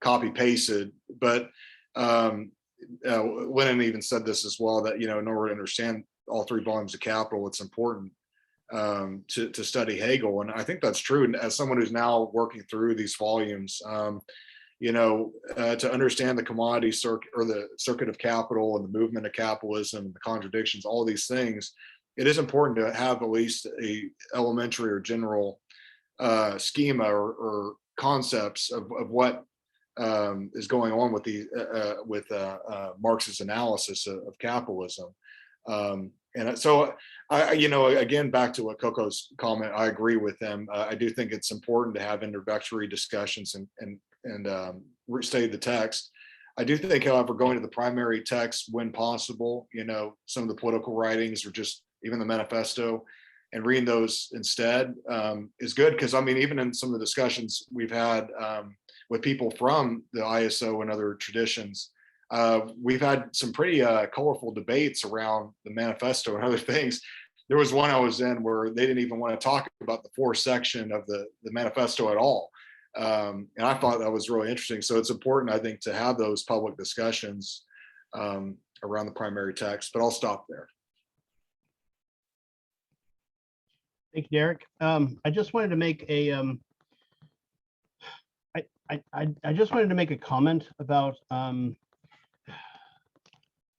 copy pasted, but Lenin even said this as well, that, in order to understand all three volumes of Capital, it's important to study Hegel. And I think that's true. And as someone who's now working through these volumes, to understand the commodity circuit or the circuit of capital and the movement of capitalism and the contradictions, all these things, it is important to have at least a elementary or general schema or concepts of what is going on with Marx's analysis of capitalism. And so, again, back to what Coco's comment, I agree with them. I do think it's important to have introductory discussions and restate the text. I do think, however, going to the primary text when possible, some of the political writings or just even the manifesto, and reading those instead is good. Because even in some of the discussions we've had with people from the ISO and other traditions, we've had some pretty colorful debates around the manifesto and other things. There was one I was in where they didn't even want to talk about the fourth section of the manifesto at all. And I thought that was really interesting. So it's important, I think, to have those public discussions around the primary text, but I'll stop there. Thank you, Derek. I just wanted to make a I just wanted to make a comment about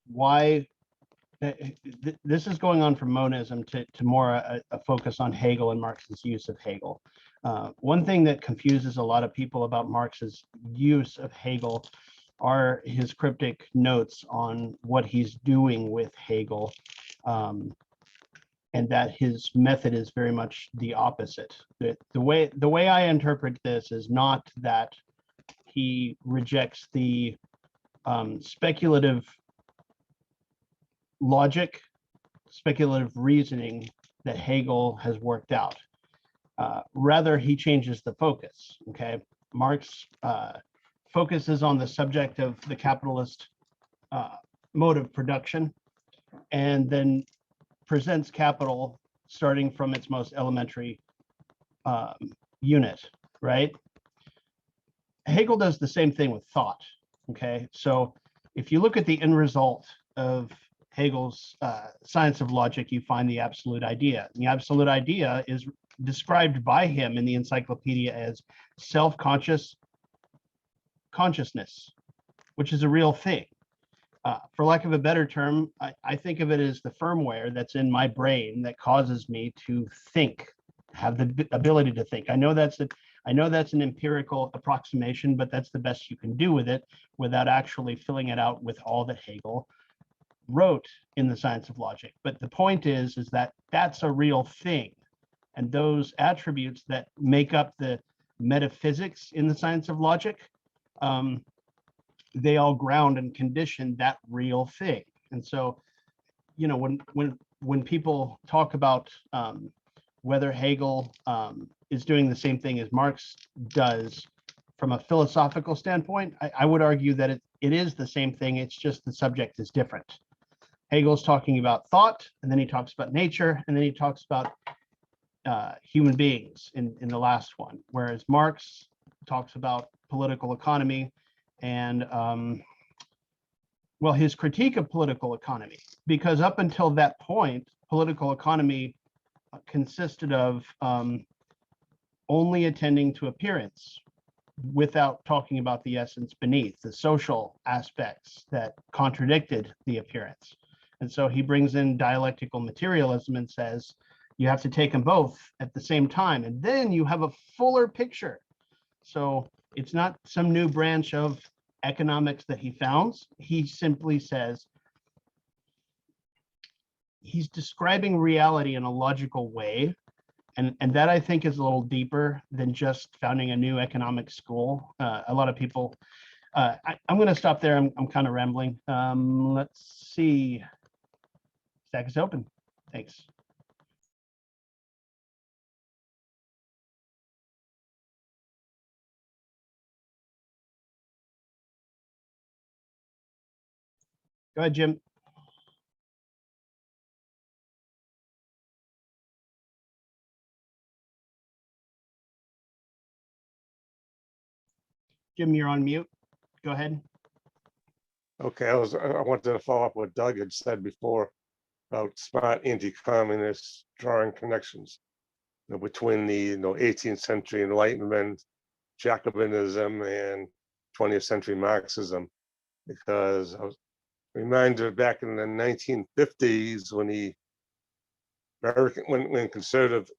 why this is going on from monism to more a focus on Hegel and Marx's use of Hegel. One thing that confuses a lot of people about Marx's use of Hegel are his cryptic notes on what he's doing with Hegel, and that his method is very much the opposite. The way I interpret this is not that he rejects the speculative logic, speculative reasoning that Hegel has worked out. Rather, he changes the focus. Okay, Marx focuses on the subject of the capitalist mode of production, and then presents capital starting from its most elementary unit, right? Hegel does the same thing with thought. Okay, so if you look at the end result of Hegel's science of logic, you find the absolute idea. And the absolute idea is described by him in the encyclopedia as self-conscious consciousness, which is a real thing. For lack of a better term, I think of it as the firmware that's in my brain that causes me to think, have the ability to think. I know that's an empirical approximation, but that's the best you can do with it without actually filling it out with all that Hegel wrote in the science of logic. But the point is that that's a real thing. And those attributes that make up the metaphysics in the science of logic, they all ground and condition that real thing. And so, you know, when people talk about whether Hegel is doing the same thing as Marx does from a philosophical standpoint, I would argue that it is the same thing. It's just the subject is different. Hegel's talking about thought, and then he talks about nature, and then he talks about human beings in the last one, whereas Marx talks about political economy and well, his critique of political economy, because up until that point, political economy consisted of only attending to appearance without talking about the essence beneath, the social aspects that contradicted the appearance. And so he brings in dialectical materialism and says, you have to take them both at the same time, and then you have a fuller picture. So it's not some new branch of economics that he founds. He simply says, he's describing reality in a logical way. And that I think is a little deeper than just founding a new economic school. A lot of people, I'm going to stop there. I'm kind of rambling. Let's see. Stack is open. Thanks. Go ahead, Jim. Jim, you're on mute. Go ahead. Okay, I wanted to follow up what Doug had said before about smart anti-communists drawing connections, you know, between the 18th century Enlightenment, Jacobinism, and 20th century Marxism, because I was reminded back in the 1950s when conservative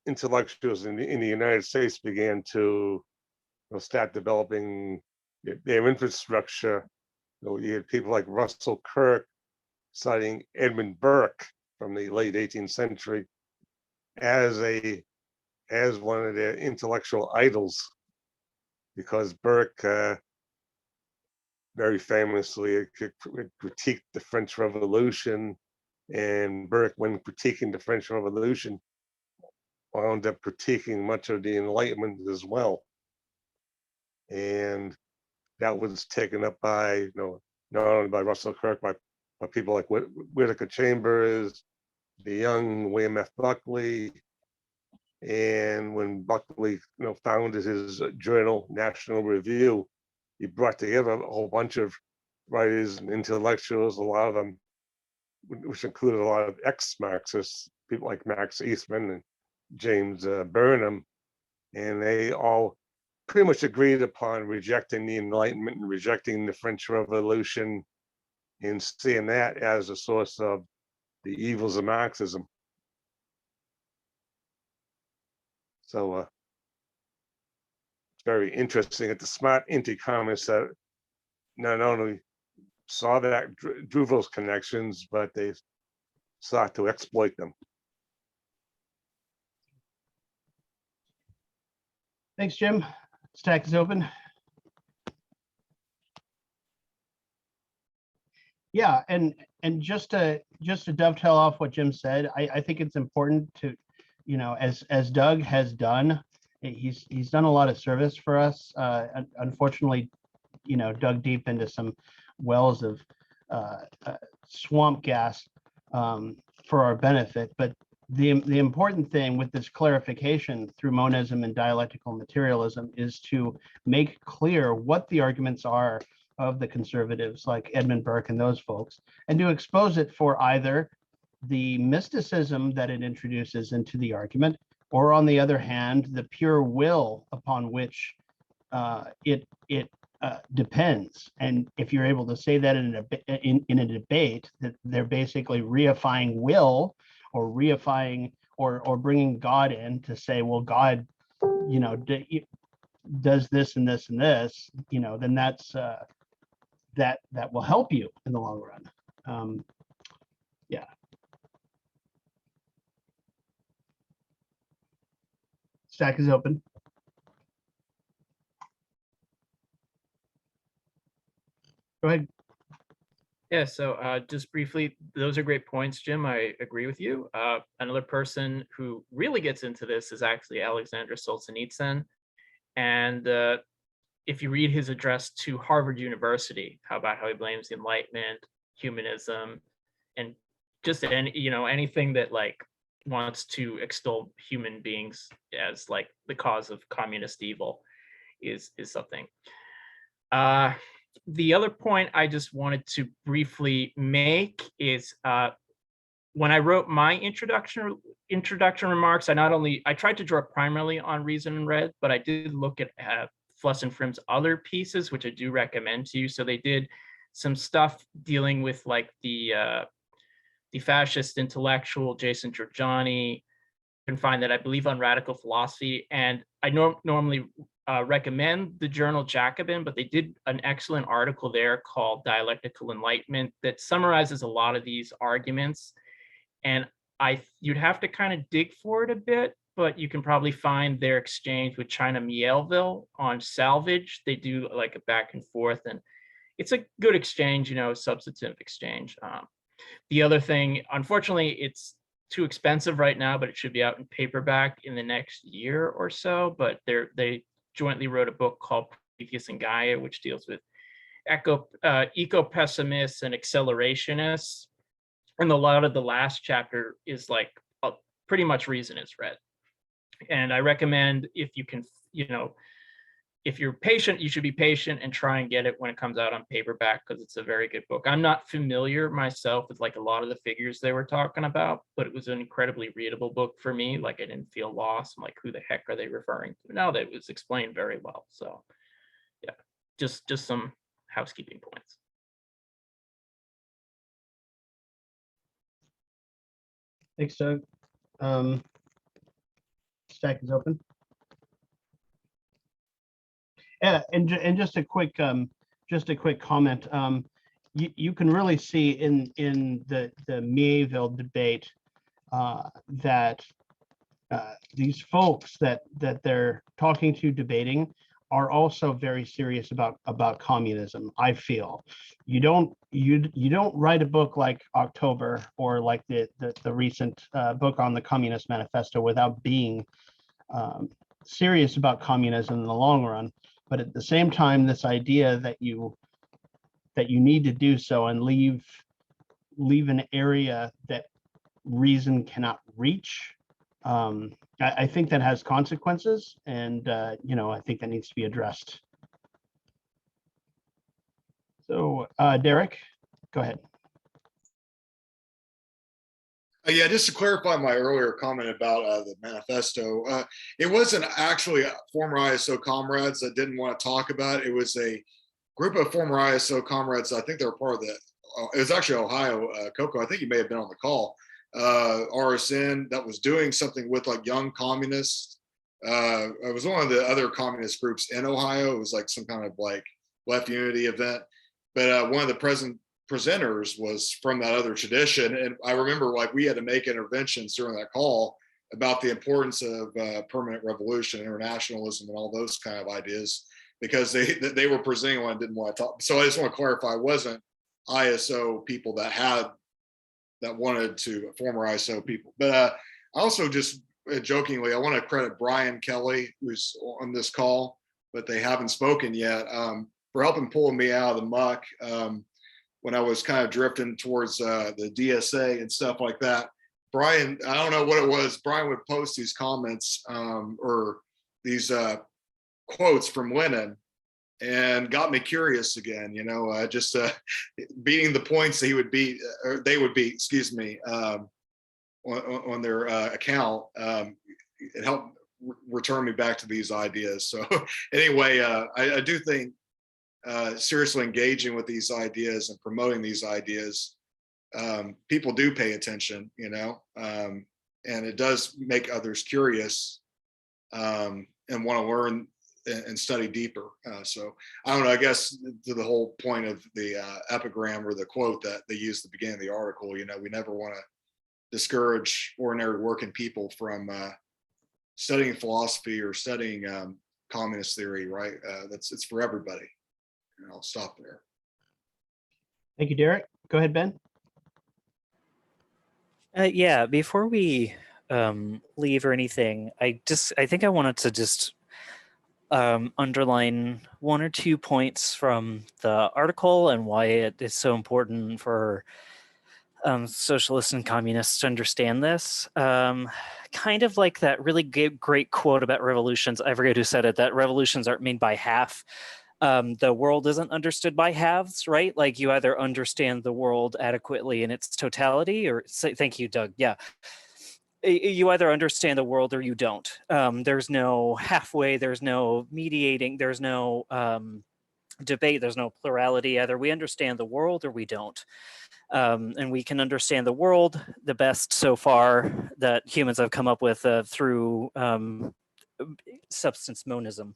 intellectuals in the United States began to start developing their infrastructure. You had people like Russell Kirk citing Edmund Burke from the late 18th century as one of their intellectual idols, because Burke very famously critiqued the French Revolution, and Burke, when critiquing the French Revolution, wound up critiquing much of the Enlightenment as well. And that was taken up by, not only by Russell Kirk, by people like Whittaker Chambers, the young William F. Buckley. And when Buckley, founded his journal, National Review, he brought together a whole bunch of writers and intellectuals, a lot of them, which included a lot of ex-Marxists, people like Max Eastman and James Burnham, and they all pretty much agreed upon rejecting the Enlightenment and rejecting the French Revolution, and seeing that as a source of the evils of Marxism. So it's very interesting that the smart anti-communists that not only saw that, drew those connections, but they sought to exploit them. Thanks, Jim. Stack is open. Yeah, and just to dovetail off what Jim said, I think it's important to, as Doug has done, he's done a lot of service for us. Unfortunately, dug deep into some wells of swamp gas for our benefit. But the important thing with this clarification through monism and dialectical materialism is to make clear what the arguments are of the conservatives like Edmund Burke and those folks, and to expose it for either the mysticism that it introduces into the argument, or on the other hand, the pure will upon which it depends. And if you're able to say that in a debate, that they're basically reifying will, or reifying or bringing God in to say, well, God, does this and this and this, then that's that will help you in the long run. Yeah. Stack is open. Go ahead. Yeah, so just briefly, those are great points, Jim. I agree with you. Another person who really gets into this is actually Alexander Solzhenitsyn. And if you read his address to Harvard University, how he blames the Enlightenment, humanism, and just anything that like wants to extol human beings as like the cause of communist evil is something. The other point I just wanted to briefly make is when I wrote my introduction remarks, I tried to draw primarily on reason and red, but I did look at Fluss and Frim's other pieces, which I do recommend to you. So they did some stuff dealing with like the fascist intellectual Jason Giorgiani. You can find that, I believe, on Radical Philosophy. And I normally recommend the journal Jacobin, but they did an excellent article there called Dialectical Enlightenment that summarizes a lot of these arguments. And you'd have to kind of dig for it a bit, but you can probably find their exchange with China Mielville on salvage. They do like a back and forth, and it's a good exchange, substantive exchange. The other thing, unfortunately, it's too expensive right now, but it should be out in paperback in the next year or so. But they jointly wrote a book called Prometheus and Gaia, which deals with eco-pessimists and accelerationists. And a lot of the last chapter is like pretty much reason is red. And I recommend, if you can, if you're patient, you should be patient and try and get it when it comes out on paperback, because it's a very good book. I'm not familiar myself with like a lot of the figures they were talking about, but it was an incredibly readable book for me. Like I didn't feel lost. I'm like, who the heck are they referring to? No, that was explained very well. So yeah, just some housekeeping points. Thanks, Doug. Stack is open. Yeah, and just a quick comment. You can really see in the Mielville debate that these folks that they're talking to, debating, are also very serious about communism. I feel you don't write a book like October or like the recent book on the Communist Manifesto without being serious about communism in the long run. But at the same time, this idea that you need to do so and leave an area that reason cannot reach, I think that has consequences, and I think that needs to be addressed. So Derek, go ahead. Yeah, just to clarify my earlier comment about the manifesto, it wasn't actually former ISO comrades that didn't want to talk about it. It was a group of former ISO comrades. I think they were part of the, it was actually Ohio, Coco, I think you may have been on the call, RSN, that was doing something with like young communists. It was one of the other communist groups in Ohio. It was like some kind of like Left Unity event. but one of the presenters was from that other tradition. And I remember like we had to make interventions during that call about the importance of permanent revolution, internationalism, and all those kind of ideas, because they were presenting one and didn't want to talk. So I just want to clarify, it wasn't ISO people that wanted to, former ISO people. But I also just jokingly, I want to credit Brian Kelly, who's on this call, but they haven't spoken yet, for helping pull me out of the muck when I was kind of drifting towards the DSA and stuff like that. Brian, I don't know what it was. Brian would post these comments or these quotes from Lenin, and got me curious again. Just beating the points that he would beat, or they would beat, excuse me, on their account. It helped return me back to these ideas. So anyway, I do think seriously engaging with these ideas and promoting these ideas, people do pay attention, and it does make others curious and want to learn and study deeper. So I don't know, I guess to the whole point of the epigram or the quote that they used at the beginning of the article, we never want to discourage ordinary working people from studying philosophy or studying communist theory, right? It's for everybody. And I'll stop there. Thank you, Derek. Go ahead, Ben. Yeah, before we leave or anything, I think I wanted to just underline one or two points from the article and why it is so important for socialists and communists to understand this. Kind of like that really great quote about revolutions. I forget who said it, that revolutions aren't made by half. The world isn't understood by halves, right? Like you either understand the world adequately in its totality, or thank you, Doug. Yeah. You either understand the world or you don't. There's no halfway, there's no mediating, there's no debate, there's no plurality. Either we understand the world or we don't. And we can understand the world the best so far that humans have come up with through substance monism.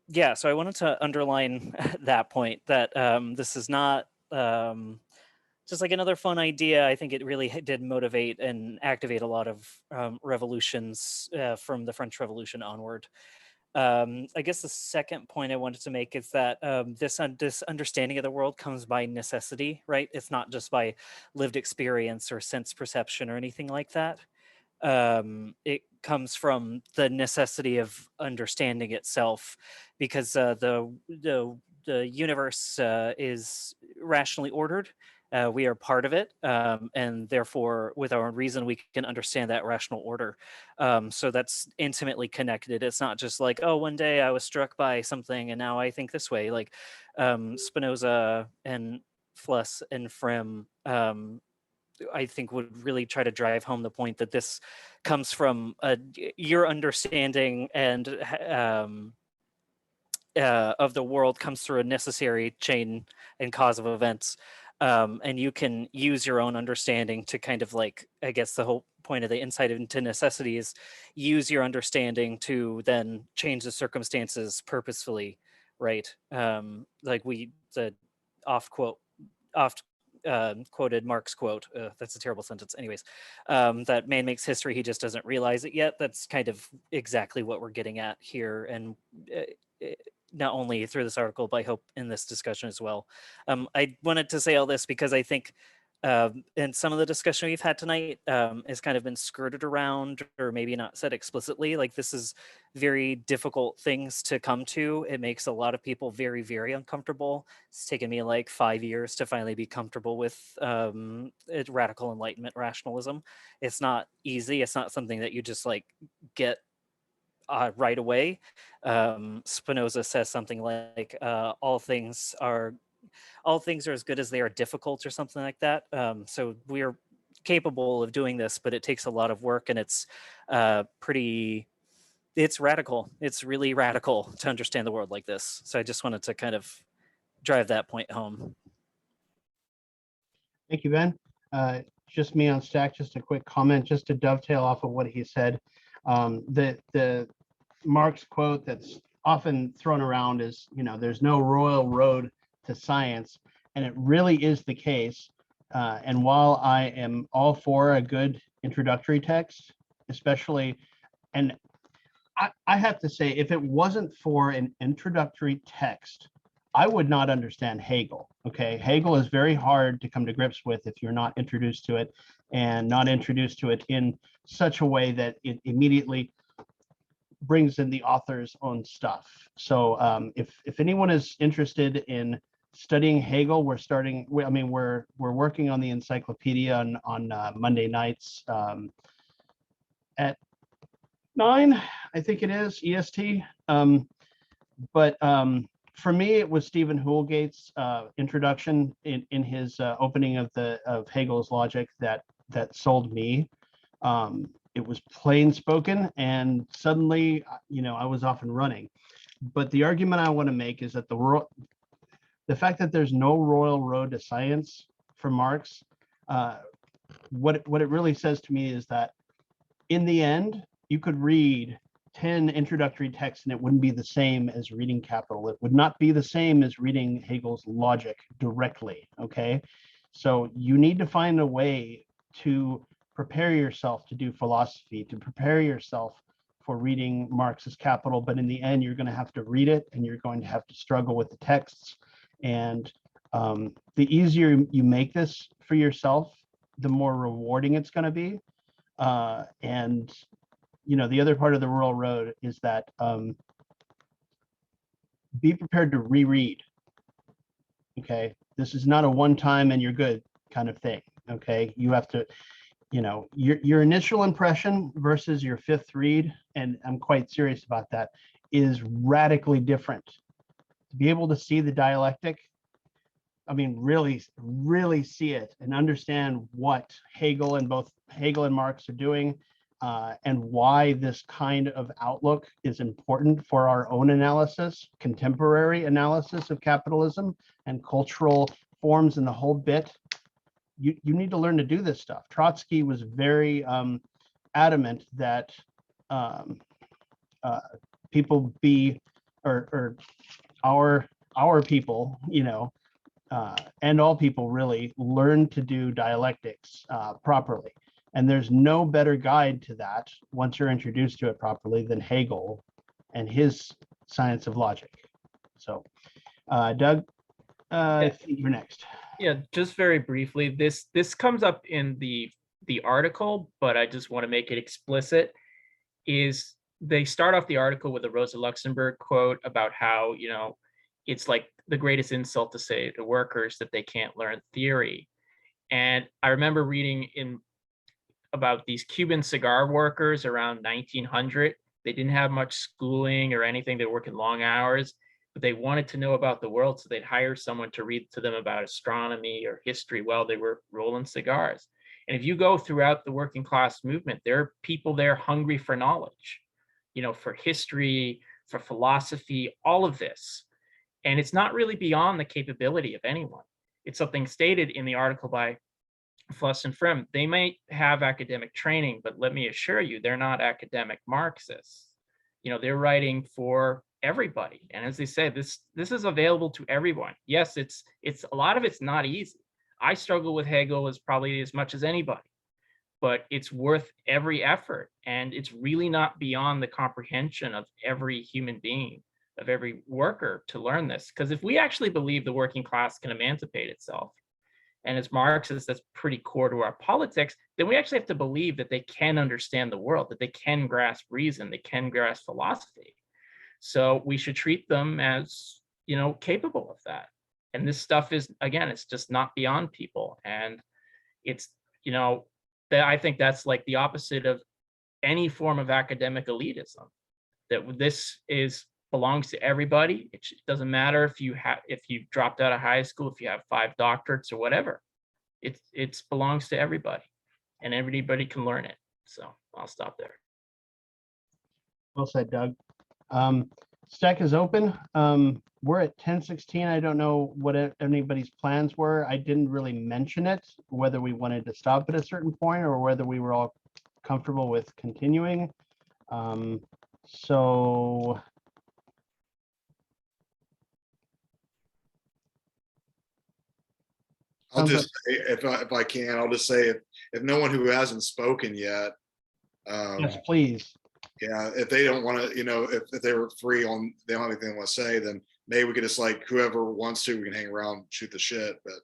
Yeah, so I wanted to underline that point, that this is not just like another fun idea. I think it really did motivate and activate a lot of revolutions from the French Revolution onward. I guess the second point I wanted to make is that this understanding of the world comes by necessity, right? It's not just by lived experience or sense perception or anything like that. It comes from the necessity of understanding itself, because the universe is rationally ordered. We are part of it, and therefore, with our own reason, we can understand that rational order. So that's intimately connected. It's not just like, oh, one day I was struck by something and now I think this way. Like Spinoza and Fluss and Frim, I think would really try to drive home the point that this comes from your understanding and of the world comes through a necessary chain and cause of events. And you can use your own understanding to kind of like, I guess the whole point of the insight into necessity is use your understanding to then change the circumstances purposefully, right? Like the oft quoted Marx quote, that's a terrible sentence anyways, that man makes history, he just doesn't realize it yet. That's kind of exactly what we're getting at here, and not only through this article, but I hope in this discussion as well. I wanted to say all this because I think in some of the discussion we've had tonight has kind of been skirted around, or maybe not said explicitly. Like, this is very difficult things to come to. It makes a lot of people very, very uncomfortable. It's taken me like 5 years to finally be comfortable with radical enlightenment rationalism. It's not easy. It's not something that you just like get right away. Spinoza says something like all things are as good as they are difficult, or something like that. So we're capable of doing this, but it takes a lot of work, and it's it's radical. It's really radical to understand the world like this. So I just wanted to kind of drive that point home. Thank you, Ben. Just me on Stack, just a quick comment, just to dovetail off of what he said. The Marx quote that's often thrown around as, there's no royal road to science, and it really is the case. And while I am all for a good introductory text, especially, and I have to say, if it wasn't for an introductory text, I would not understand Hegel. Okay, Hegel is very hard to come to grips with if you're not introduced to it, and not introduced to it in such a way that it immediately brings in the author's own stuff. So if anyone is interested in studying Hegel, we're working on the encyclopedia on Monday nights at 9, I think it is, EST. But for me, it was Stephen Houlgate's introduction in his opening of Hegel's logic that sold me. It was plain spoken, and suddenly, I was off and running. But the argument I want to make is that the fact that there's no royal road to science for Marx, what it really says to me is that in the end, you could read 10 introductory texts and it wouldn't be the same as reading Capital. It would not be the same as reading Hegel's logic directly, okay? So you need to find a way to prepare yourself to do philosophy, to prepare yourself for reading Marx's Capital, but in the end, you're going to have to read it and you're going to have to struggle with the texts. And the easier you make this for yourself, the more rewarding it's going to be. And the other part of the rural road is that be prepared to reread. Okay, this is not a one-time and you're good kind of thing. Okay, you have to, your initial impression versus your fifth read, and I'm quite serious about that, is radically different. To be able to see the dialectic, really, really see it and understand what Hegel and Marx are doing, and why this kind of outlook is important for our own analysis, contemporary analysis of capitalism and cultural forms and the whole bit. You need to learn to do this stuff. Trotsky was very adamant that people be, or our people, and all people really learn to do dialectics properly. And there's no better guide to that once you're introduced to it properly than Hegel and his science of logic. So, Doug, I think you're next. Yeah, just very briefly, this comes up in the article, but I just want to make it explicit. Is they start off the article with a Rosa Luxemburg quote about how, it's like the greatest insult to say to workers that they can't learn theory. And I remember reading about these Cuban cigar workers around 1900. They didn't have much schooling or anything. They were working long hours, but they wanted to know about the world. So they'd hire someone to read to them about astronomy or history while they were rolling cigars. And if you go throughout the working class movement, there are people there hungry for knowledge, for history, for philosophy, all of this. And it's not really beyond the capability of anyone. It's something stated in the article by Fluss and Frim. They might have academic training, but let me assure you, they're not academic Marxists. They're writing for everybody. And as they say, this is available to everyone. Yes, it's a lot of it's not easy. I struggle with Hegel as probably as much as anybody, but it's worth every effort. And it's really not beyond the comprehension of every human being, of every worker to learn this. Because if we actually believe the working class can emancipate itself, and as Marxists, that's pretty core to our politics, then we actually have to believe that they can understand the world, that they can grasp reason, they can grasp philosophy. So we should treat them as, capable of that. And this stuff is, again, it's just not beyond people. And it's, I think that's like the opposite of any form of academic elitism, that this belongs to everybody. It doesn't matter if you dropped out of high school, if you have 5 doctorates or whatever. It belongs to everybody, and everybody can learn it. So I'll stop there. Well said, Doug. Stack is open. We're at 10:16. I don't know what anybody's plans were. I didn't really mention it, whether we wanted to stop at a certain point or whether we were all comfortable with continuing. So I'll Sounds just say, if I can, I'll just say if no one who hasn't spoken yet, Yes, please. yeah, if they don't want to, if they were free on, they don't have anything they want to say, then maybe we could just like, whoever wants to, we can hang around, shoot the shit, but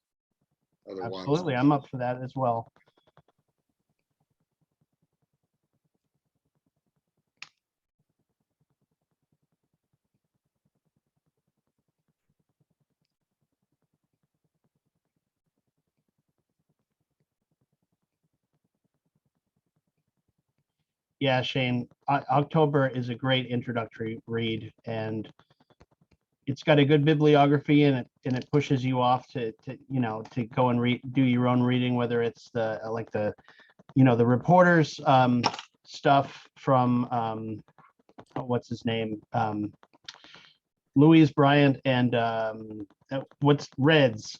other ones. Absolutely. I'm up for that as well. Yeah, Shane, October is a great introductory read, and it's got a good bibliography in it, and it pushes you off to go and do your own reading, whether it's the the reporters stuff from what's his name, Louise Bryant, and what's Reds,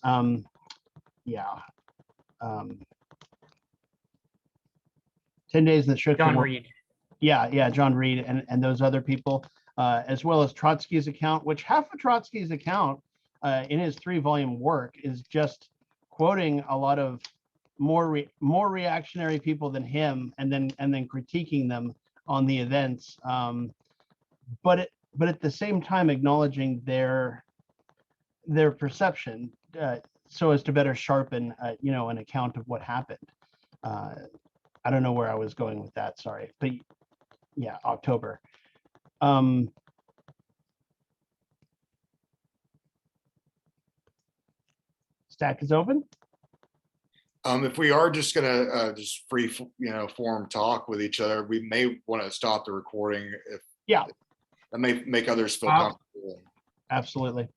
yeah, 10 Days in the Strict John World. Reed. Yeah, John Reed and those other people, as well as Trotsky's account, which half of Trotsky's account in his 3-volume work is just quoting a lot of more reactionary people than him, and then critiquing them on the events, but at the same time acknowledging their perception, so as to better sharpen an account of what happened. I don't know where I was going with that, sorry, but yeah, October. Stack is open. If we are just gonna just free, form talk with each other, we may want to stop the recording if Yeah, that may make others feel Uh, comfortable. absolutely.